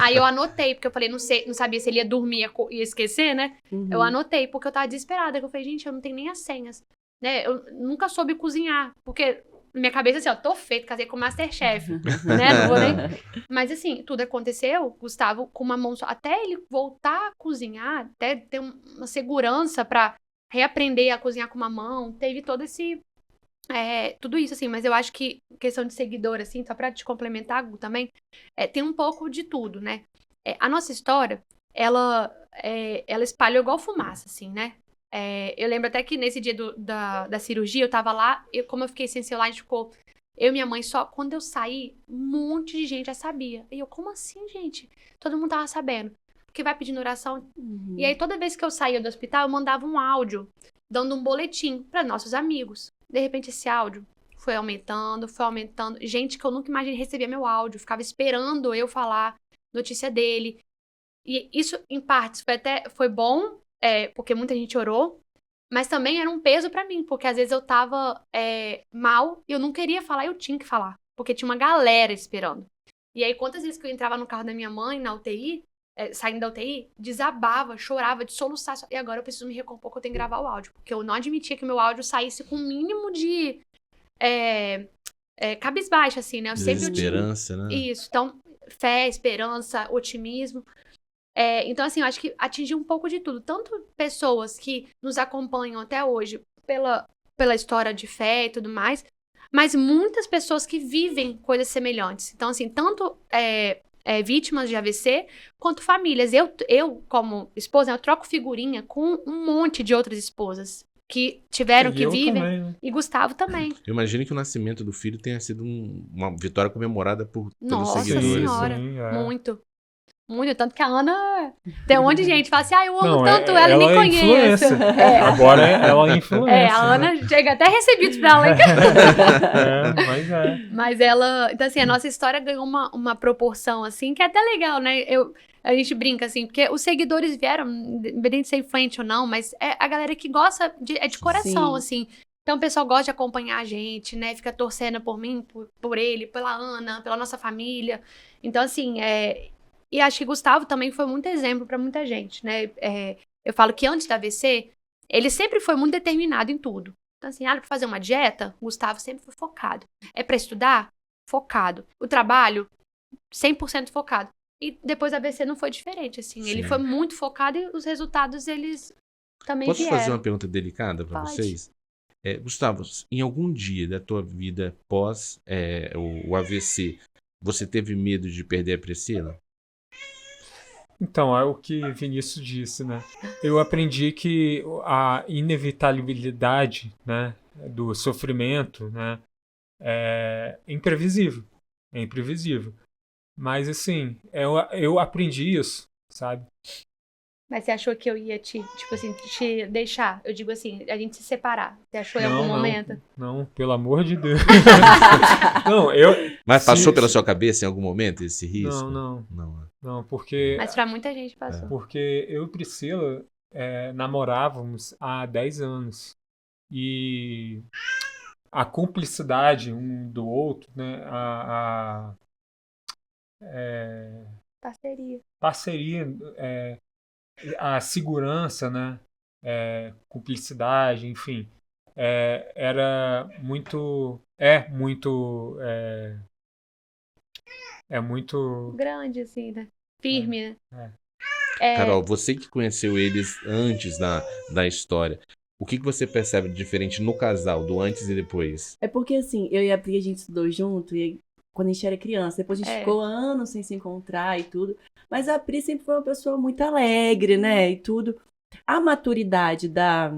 Aí eu anotei, porque eu falei, não sabia se ele ia dormir, ia esquecer, né? Uhum. Eu anotei, porque eu tava desesperada, que eu falei, gente, eu não tenho nem as senhas. Né? Eu nunca soube cozinhar, porque na minha cabeça, assim, ó, tô feito, casei com o Masterchef, né? Não vou nem... Mas, assim, tudo aconteceu, Gustavo, com uma mão só. Até ele voltar a cozinhar, até ter uma segurança pra reaprender a cozinhar com uma mão, teve todo esse... tudo isso, assim, mas eu acho que questão de seguidor, assim, só pra te complementar, Gu, também, tem um pouco de tudo, né? A nossa história, ela espalhou igual fumaça, assim, né? Eu lembro até que nesse dia da cirurgia, eu tava lá, como eu fiquei sem celular, a gente ficou, eu e minha mãe só, quando eu saí, um monte de gente já sabia. E eu, como assim, gente? Todo mundo tava sabendo. Porque vai pedindo oração. E aí, toda vez que eu saía do hospital, eu mandava um áudio, dando um boletim para nossos amigos. De repente, esse áudio foi aumentando. Gente que eu nunca imaginei receber meu áudio, ficava esperando eu falar notícia dele. E isso, em partes, foi bom, porque muita gente orou, mas também era um peso pra mim, porque às vezes eu tava mal e eu não queria falar, eu tinha que falar, porque tinha uma galera esperando. E aí, quantas vezes que eu entrava no carro da minha mãe, na UTI, saindo da UTI, desabava, chorava, de soluçar. E agora eu preciso me recompor, que eu tenho que gravar o áudio, porque eu não admitia que meu áudio saísse com o mínimo de cabisbaixo, assim, né? Eu sempre Esperança, né? Isso, então, fé, esperança, otimismo. Então, assim, eu acho que atingiu um pouco de tudo. Tanto pessoas que nos acompanham até hoje pela história de fé e tudo mais, mas muitas pessoas que vivem coisas semelhantes. Então, assim, tanto vítimas de AVC, quanto famílias. Eu, como esposa, eu troco figurinha com um monte de outras esposas que tiveram, que vivem. Também, né? E Gustavo também. Eu imagino que o nascimento do filho tenha sido uma vitória comemorada pelos Nossa seguidores. Senhora, Sim, muito. Muito, tanto que a Ana... Tem um monte de gente que fala assim, eu amo Não, tanto ela e nem conheço. Agora ela é influência. A Ana chega até recebidos pra ela. Mas Mas ela... Então, assim, a nossa história ganhou uma proporção, assim, que é até legal, né? A gente brinca, assim, porque os seguidores vieram, independente de ser influente ou não, mas a galera que gosta, de coração, assim. Então, o pessoal gosta de acompanhar a gente, né? Fica torcendo por mim, por ele, pela Ana, pela nossa família. Então, assim, E acho que Gustavo também foi muito exemplo pra muita gente, né? Eu falo que antes da AVC, ele sempre foi muito determinado em tudo. Então, assim, pra fazer uma dieta, Gustavo sempre foi focado. Pra estudar? Focado. O trabalho? 100% focado. E depois da AVC não foi diferente, assim. Sim. Ele foi muito focado e os resultados, eles também Posso vieram. fazer uma pergunta delicada pra Pode. vocês? Gustavo, em algum dia da tua vida pós o AVC, você teve medo de perder a Priscila? Então, é o que Vinícius disse, né? Eu aprendi que a inevitabilidade, né, do sofrimento, né, é imprevisível. É imprevisível. Mas, assim, eu aprendi isso, sabe? Mas você achou que eu ia te deixar? Eu digo assim, a gente se separar. Você achou em algum momento? Não, pelo amor de Deus. Mas passou pela sua cabeça em algum momento esse risco? Não, porque... Mas pra muita gente passou. Porque eu e Priscila namorávamos há 10 anos. E a cumplicidade um do outro, né? Parceria, a segurança, né? Cumplicidade, enfim. Era muito... É muito... grande, assim, né? Firme, né? Carol, você que conheceu eles antes da história, o que você percebe de diferente no casal, do antes e depois? É porque, assim, eu e a Pri, a gente estudou junto, e quando a gente era criança, depois a gente ficou anos sem se encontrar e tudo. Mas a Pri sempre foi uma pessoa muito alegre, né, e tudo. A maturidade da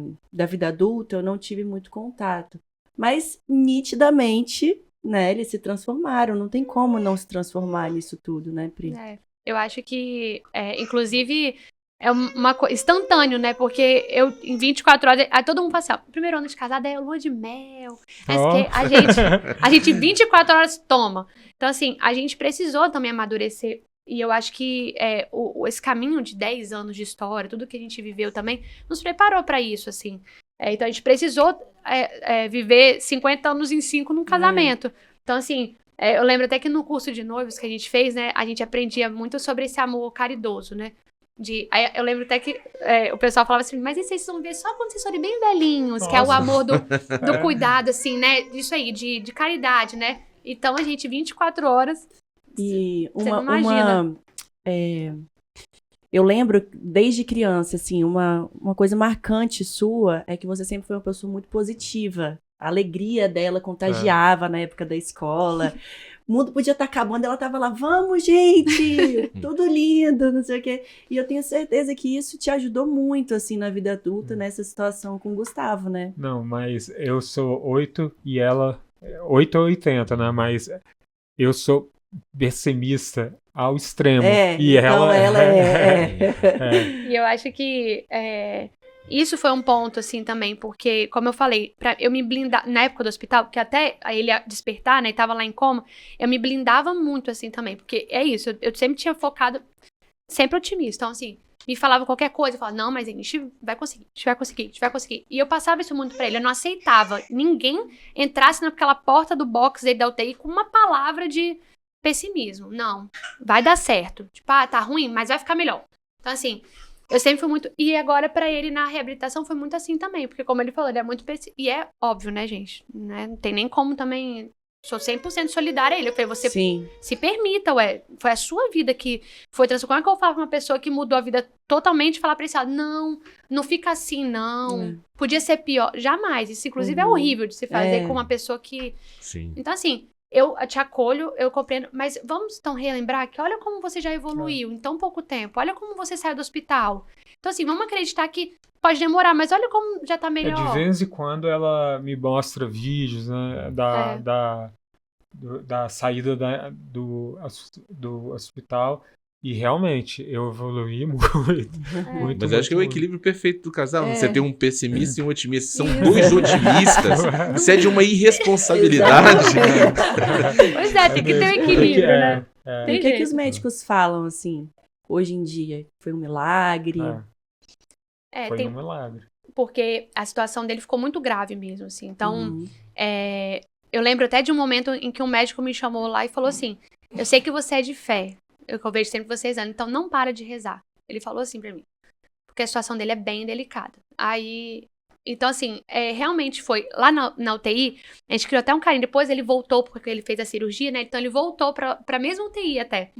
vida adulta, eu não tive muito contato. Mas, nitidamente, né, eles se transformaram. Não tem como não se transformar nisso tudo, né, Pri? Eu acho que, inclusive, é uma coisa instantâneo, né? Porque em 24 horas, aí todo mundo fala assim, primeiro ano de casada é lua de mel. A gente 24 horas toma. Então, assim, a gente precisou também amadurecer. E eu acho que esse caminho de 10 anos de história, tudo que a gente viveu também, nos preparou pra isso, assim. Então, a gente precisou viver 50 anos em 5 num casamento. Então, assim... eu lembro até que no curso de noivos que a gente fez, né, a gente aprendia muito sobre esse amor caridoso, né? Aí eu lembro até que o pessoal falava assim, mas isso vocês vão ver só quando vocês forem bem velhinhos, que é o amor do cuidado, assim, né? Isso aí, de caridade, né? Então a gente, 24 horas. E Você não imagina. Eu lembro, desde criança, assim, uma coisa marcante sua é que você sempre foi uma pessoa muito positiva. A alegria dela contagiava na época da escola. O mundo podia estar acabando, ela estava lá, vamos, gente! Tudo lindo, não sei o quê. E eu tenho certeza que isso te ajudou muito, assim, na vida adulta, nessa situação com o Gustavo, né? Não, mas eu sou 8 e ela... 8 ou 80, né? Mas eu sou pessimista ao extremo. E então ela E eu acho que isso foi um ponto, assim, também, porque, como eu falei, pra eu me blindar, na época do hospital, porque até ele despertar, né, e tava lá em coma, eu me blindava muito, assim, também, porque é isso, eu sempre tinha focado, sempre otimista, então, assim, me falava qualquer coisa, eu falava, não, mas a gente vai conseguir, a gente vai conseguir, a gente vai conseguir. E eu passava isso muito pra ele, eu não aceitava ninguém entrasse naquela porta do box dele da UTI com uma palavra de pessimismo. Não, vai dar certo. Tipo, tá ruim, mas vai ficar melhor. Então, assim, eu sempre fui muito... E agora, pra ele, na reabilitação, foi muito assim também. Porque, como ele falou, ele é muito... E é óbvio, né, gente? Né? Não tem nem como também... Sou 100% solidária a ele. Eu falei, você se permita, foi a sua vida que foi transformada. Como é que eu falo com uma pessoa que mudou a vida totalmente e falar pra ele, não fica assim, não. Podia ser pior. Jamais. Isso, inclusive, é horrível de se fazer com uma pessoa que... Sim. Então, assim... Eu te acolho, eu compreendo, mas vamos então relembrar que olha como você já evoluiu em tão pouco tempo, olha como você saiu do hospital. Então, assim, vamos acreditar que pode demorar, mas olha como já tá melhor. De vez em quando ela me mostra vídeos, né, da saída do hospital. E realmente, eu evoluí muito. Mas acho que é o equilíbrio perfeito do casal. Você tem um pessimista e um otimista. São dois otimistas. Isso é de uma irresponsabilidade. Pois é, tem que ter um equilíbrio, né? E o que os médicos falam, assim, hoje em dia? Foi um milagre? Foi um milagre. Porque a situação dele ficou muito grave mesmo, assim. Então, eu lembro até de um momento em que um médico me chamou lá e falou assim, eu sei que você é de fé. Eu vejo sempre você rezando, então não para de rezar. Ele falou assim pra mim. Porque a situação dele é bem delicada. Aí, então assim, realmente foi. Lá na UTI, a gente criou até um carinho. Depois ele voltou, porque ele fez a cirurgia, né? Então ele voltou pra mesma UTI até.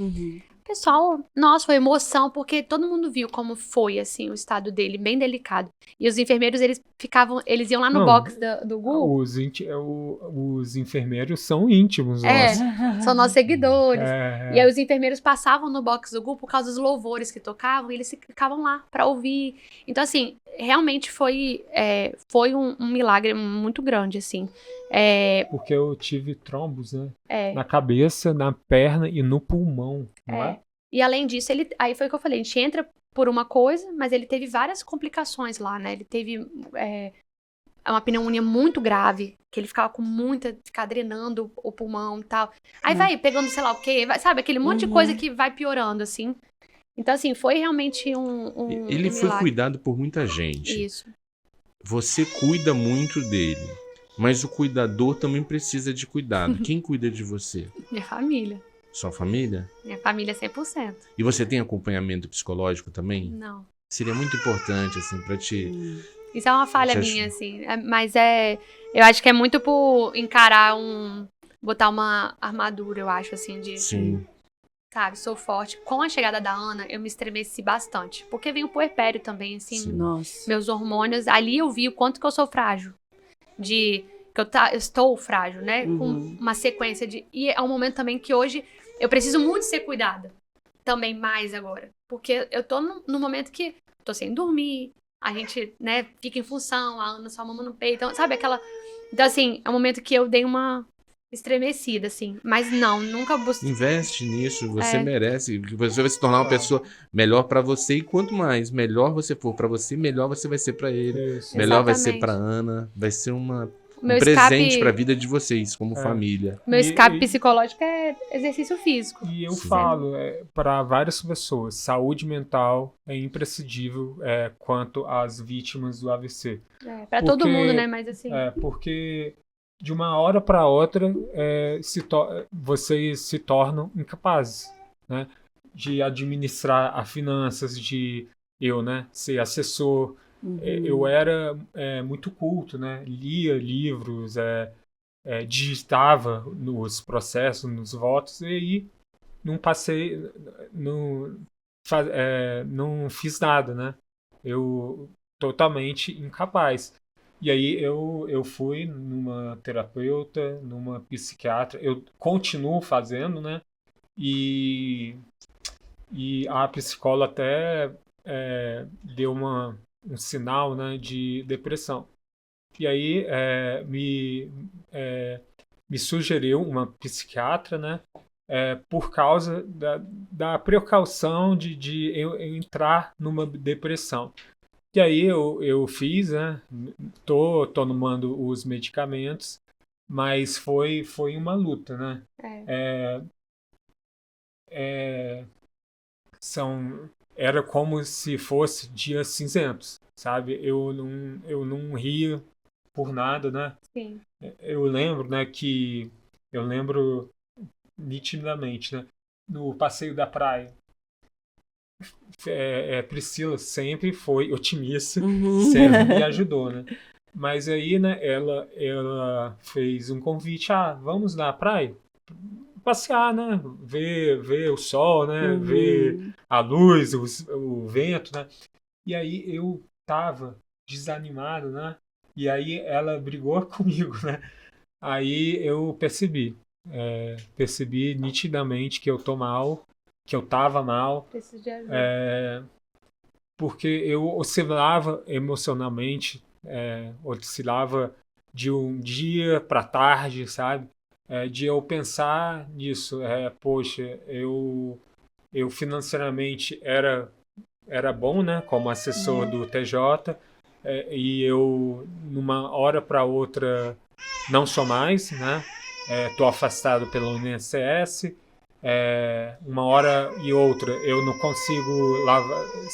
Pessoal, nossa, foi emoção, porque todo mundo viu como foi, assim, o estado dele, bem delicado. E os enfermeiros, eles iam lá no box do GU. Os enfermeiros são íntimos nossos. São nossos seguidores. E aí os enfermeiros passavam no box do GU por causa dos louvores que tocavam, e eles ficavam lá pra ouvir. Então, assim, realmente foi um milagre muito grande, assim. Porque eu tive trombos, né? Na cabeça, na perna e no pulmão, não é? E além disso, aí foi o que eu falei, a gente entra por uma coisa, mas ele teve várias complicações lá, né? Ele teve uma pneumonia muito grave, que ele ficava ficar drenando o pulmão e tal. Aí vai pegando sei lá o quê, sabe? Aquele monte de coisa que vai piorando, assim. Então, assim, foi realmente Ele foi cuidado por muita gente. Isso. Você cuida muito dele. Mas o cuidador também precisa de cuidado. Quem cuida de você? Minha família. Sua família? Minha família 100%. E você tem acompanhamento psicológico também? Não. Seria muito importante, assim, pra te... Isso é uma falha minha, assim. Mas eu acho que é muito por encarar botar uma armadura, eu acho, assim, de... Sim. Sabe, sou forte. Com a chegada da Ana, eu me estremeci bastante. Porque vem o puerpério também, assim. Nossa. Meus hormônios. Ali eu vi o quanto que eu sou frágil. Que eu estou frágil, né? Com uma sequência de... E é um momento também que hoje eu preciso muito ser cuidada. Também mais agora. Porque eu tô no momento que tô sem dormir, a gente, né, fica em função, a Ana só mama no peito. Então, sabe aquela... Então, assim, é um momento que eu dei uma estremecida, assim. Mas não, nunca busquei. Investe nisso, você merece. Você vai se tornar uma pessoa melhor pra você. E quanto mais melhor você for pra você, melhor você vai ser pra ele. Isso. Melhor vai Exatamente. ser pra Ana. Vai ser um Meu presente escape- pra vida de vocês, como família. Meu escape psicológico é exercício físico. E eu Sim. falo para várias pessoas, saúde mental é imprescindível quanto às vítimas do AVC. Pra todo Porque- mundo, né? Mas assim... Porque de uma hora para outra vocês se tornam incapazes, né? de administrar as finanças, de eu, né, ser assessor. Eu era muito culto, né? Lia livros, digitava nos processos, nos votos, e aí não passei, não fiz nada, né? Eu totalmente incapaz. E aí eu fui numa terapeuta, numa psiquiatra, eu continuo fazendo, né? E a psicóloga até deu um sinal, né, de depressão. E aí me sugeriu uma psiquiatra, né, por causa da precaução de eu entrar numa depressão. E aí eu fiz, né, tô tomando os medicamentos, mas foi uma luta, né? Era como se fosse dias cinzentos, sabe? Eu não ria por nada, né? Sim. Eu lembro, né, eu lembro nitidamente, né? No passeio da praia, Priscila sempre foi otimista, sempre me ajudou, né? Mas aí, né, ela fez um convite, vamos na praia? Passear, né? Ver o sol, né? Ver a luz, o vento, né? E aí eu tava desanimado, né? E aí ela brigou comigo, né? Aí eu percebi nitidamente que eu tô mal, que eu tava mal. Preciso de ajuda. Porque eu oscilava emocionalmente, oscilava de um dia para tarde, sabe? De eu pensar nisso, poxa, eu financeiramente era bom, né, como assessor do TJ, e eu, numa hora para outra, não sou mais, né, tô afastado pelo INSS, uma hora e outra eu não consigo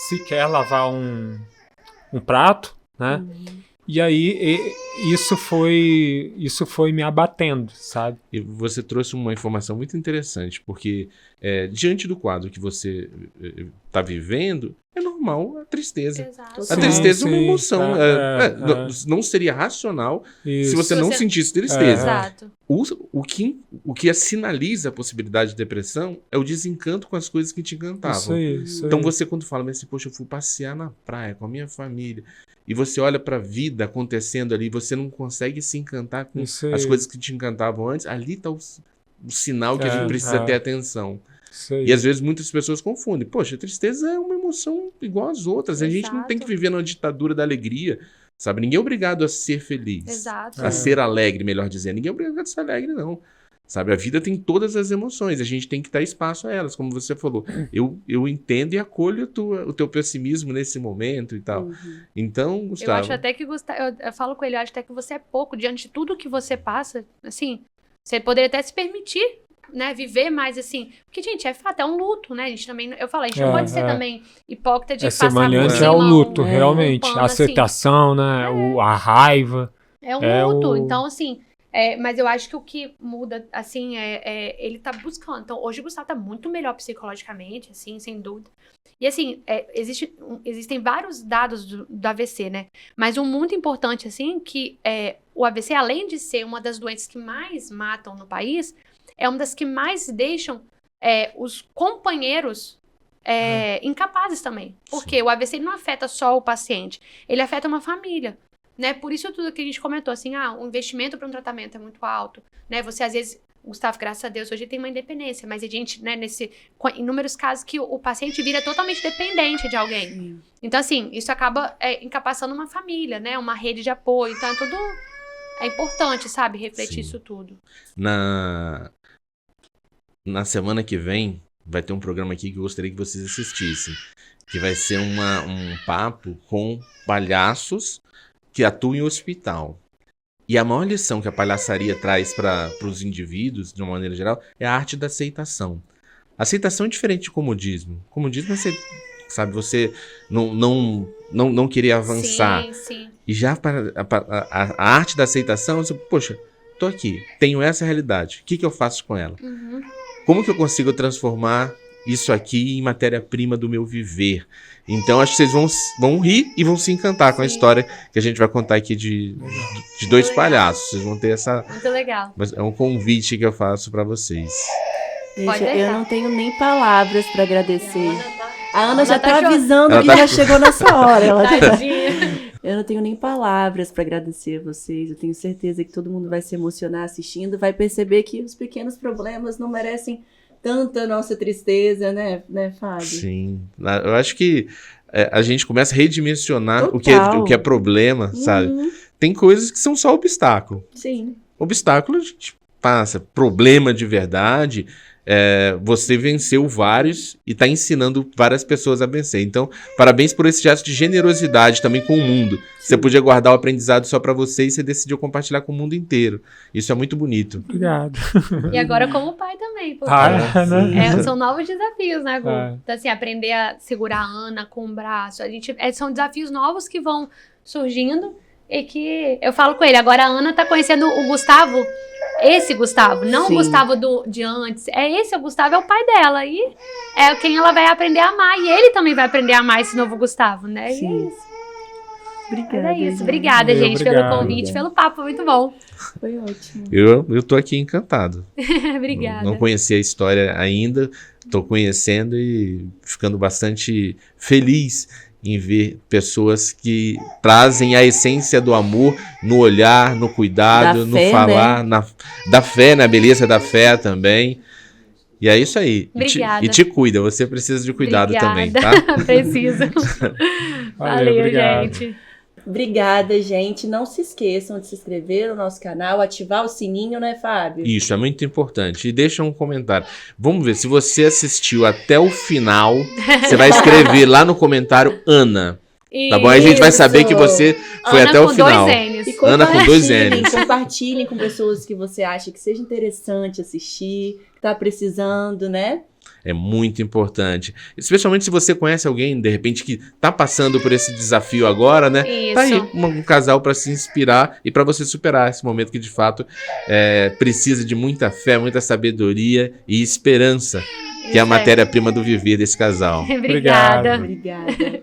sequer lavar um prato, né, e aí isso foi me abatendo, sabe? E você trouxe uma informação muito interessante, porque diante do quadro que você está vivendo, é normal a tristeza. Exato. A tristeza é uma Sim. emoção. Não seria racional se você não sentisse tristeza. Exato. O que sinaliza a possibilidade de depressão é o desencanto com as coisas que te encantavam. Isso Então aí. você, quando fala, mas assim, poxa, eu fui passear na praia com a minha família, e você olha para a vida acontecendo ali, você não consegue se encantar com as coisas que te encantavam antes, ali está o sinal que a gente precisa ter atenção. E às vezes muitas pessoas confundem. Poxa, a tristeza é uma emoção igual às outras. A gente não tem que viver numa ditadura da alegria, sabe? Ninguém é obrigado a ser feliz. Exato. A ser alegre, melhor dizendo. Ninguém é obrigado a ser alegre, não. Sabe? A vida tem todas as emoções. A gente tem que dar espaço a elas, como você falou. Eu entendo e acolho o teu pessimismo nesse momento e tal. Então, Gustavo... Eu acho até que, eu falo com ele, eu acho até que você é pouco. Diante de tudo que você passa, assim, você poderia até se permitir, né, viver mais assim, porque, gente, é fato, é um luto, né, a gente também, eu falo, a gente não pode ser também hipócrita de passar por semelhante cima ao luto, um realmente, pano, a aceitação, assim, né, a raiva. É um luto, então, assim, mas eu acho que o que muda, assim, ele tá buscando, então, hoje o Gustavo tá muito melhor psicologicamente, assim, sem dúvida, e assim, existem vários dados do AVC, né, mas um muito importante, assim, que o AVC, além de ser uma das doenças que mais matam no país, é uma das que mais deixam os companheiros incapazes também. Porque o AVC não afeta só o paciente, ele afeta uma família, né? Por isso tudo que a gente comentou, assim, o investimento para um tratamento é muito alto, né? Você, às vezes, Gustavo, graças a Deus, hoje tem uma independência, mas a gente, né, em inúmeros casos que o paciente vira totalmente dependente de alguém. Sim. Então, assim, isso acaba incapacitando uma família, né? Uma rede de apoio, então é importante, sabe, refletir isso tudo. Na semana que vem, vai ter um programa aqui que eu gostaria que vocês assistissem. Que vai ser um papo com palhaços que atuam em hospital. E a maior lição que a palhaçaria traz para os indivíduos, de uma maneira geral, é a arte da aceitação. Aceitação é diferente de comodismo. Comodismo é você não querer avançar. Sim, sim. E já a arte da aceitação, você, poxa, tô aqui, tenho essa realidade. O que eu faço com ela? Uhum. Como que eu consigo transformar isso aqui em matéria-prima do meu viver. Então, acho que vocês vão rir e vão se encantar com a história que a gente vai contar aqui de dois palhaços. Vocês vão ter essa... Muito legal. Mas é um convite que eu faço para vocês. Pode Gente, eu deixar. não tenho nem palavras para agradecer. A Ana já Ela tá tá chorando. avisando Ela que tá- já chegou nessa hora. Tadinha. Eu não tenho nem palavras para agradecer a vocês. Eu tenho certeza que todo mundo vai se emocionar assistindo, vai perceber que os pequenos problemas não merecem tanta nossa tristeza, né Fábio? Sim. Eu acho que a gente começa a redimensionar o Total. que é problema, sabe? Uhum, Tem coisas que são só obstáculo. sim. Obstáculo a gente passa. Problema de verdade, você venceu vários e está ensinando várias pessoas a vencer. Então, parabéns por esse gesto de generosidade também com o mundo. Você podia guardar o aprendizado só para você e você decidiu compartilhar com o mundo inteiro. Isso é muito bonito. Obrigado. E agora como pai também, porque Né? são novos desafios, né, Gu? É. Então, assim, aprender a segurar a Ana com o braço. São desafios novos que vão surgindo e que eu falo com ele. Agora a Ana tá conhecendo o Gustavo, esse Gustavo, não Sim. o Gustavo de antes. O Gustavo é o pai dela e é quem ela vai aprender a amar. E ele também vai aprender a amar esse novo Gustavo, né? Sim. E é isso. Obrigada. Mas é isso. gente. Obrigada, gente, pelo Obrigado. convite, pelo papo, muito bom. Foi ótimo. Eu tô aqui encantado. Obrigada. Não conhecia a história ainda, tô conhecendo e ficando bastante feliz em ver pessoas que trazem a essência do amor no olhar, no cuidado, Da no fé, falar, da fé, na beleza da fé também. E é isso aí. Obrigada. E te cuida, você precisa de cuidado também, tá? Preciso. Valeu, obrigado. gente. Obrigada, gente. Não se esqueçam de se inscrever no nosso canal, ativar o sininho, né, Fábio? Isso é muito importante. E deixa um comentário. Vamos ver, se você assistiu até o final, você vai escrever lá no comentário Ana. Tá bom? Aí a gente vai saber que você foi Ana até o com final. dois N's. E Ana com dois N's. compartilhem com pessoas que você acha que seja interessante assistir, que tá precisando, né? É muito importante. Especialmente se você conhece alguém, de repente, que tá passando por esse desafio agora, né? Isso. Tá aí um casal para se inspirar e para você superar esse momento que, de fato, precisa de muita fé, muita sabedoria e esperança, que é a Isso aí. matéria-prima do viver desse casal. Obrigada. Obrigado. Obrigada.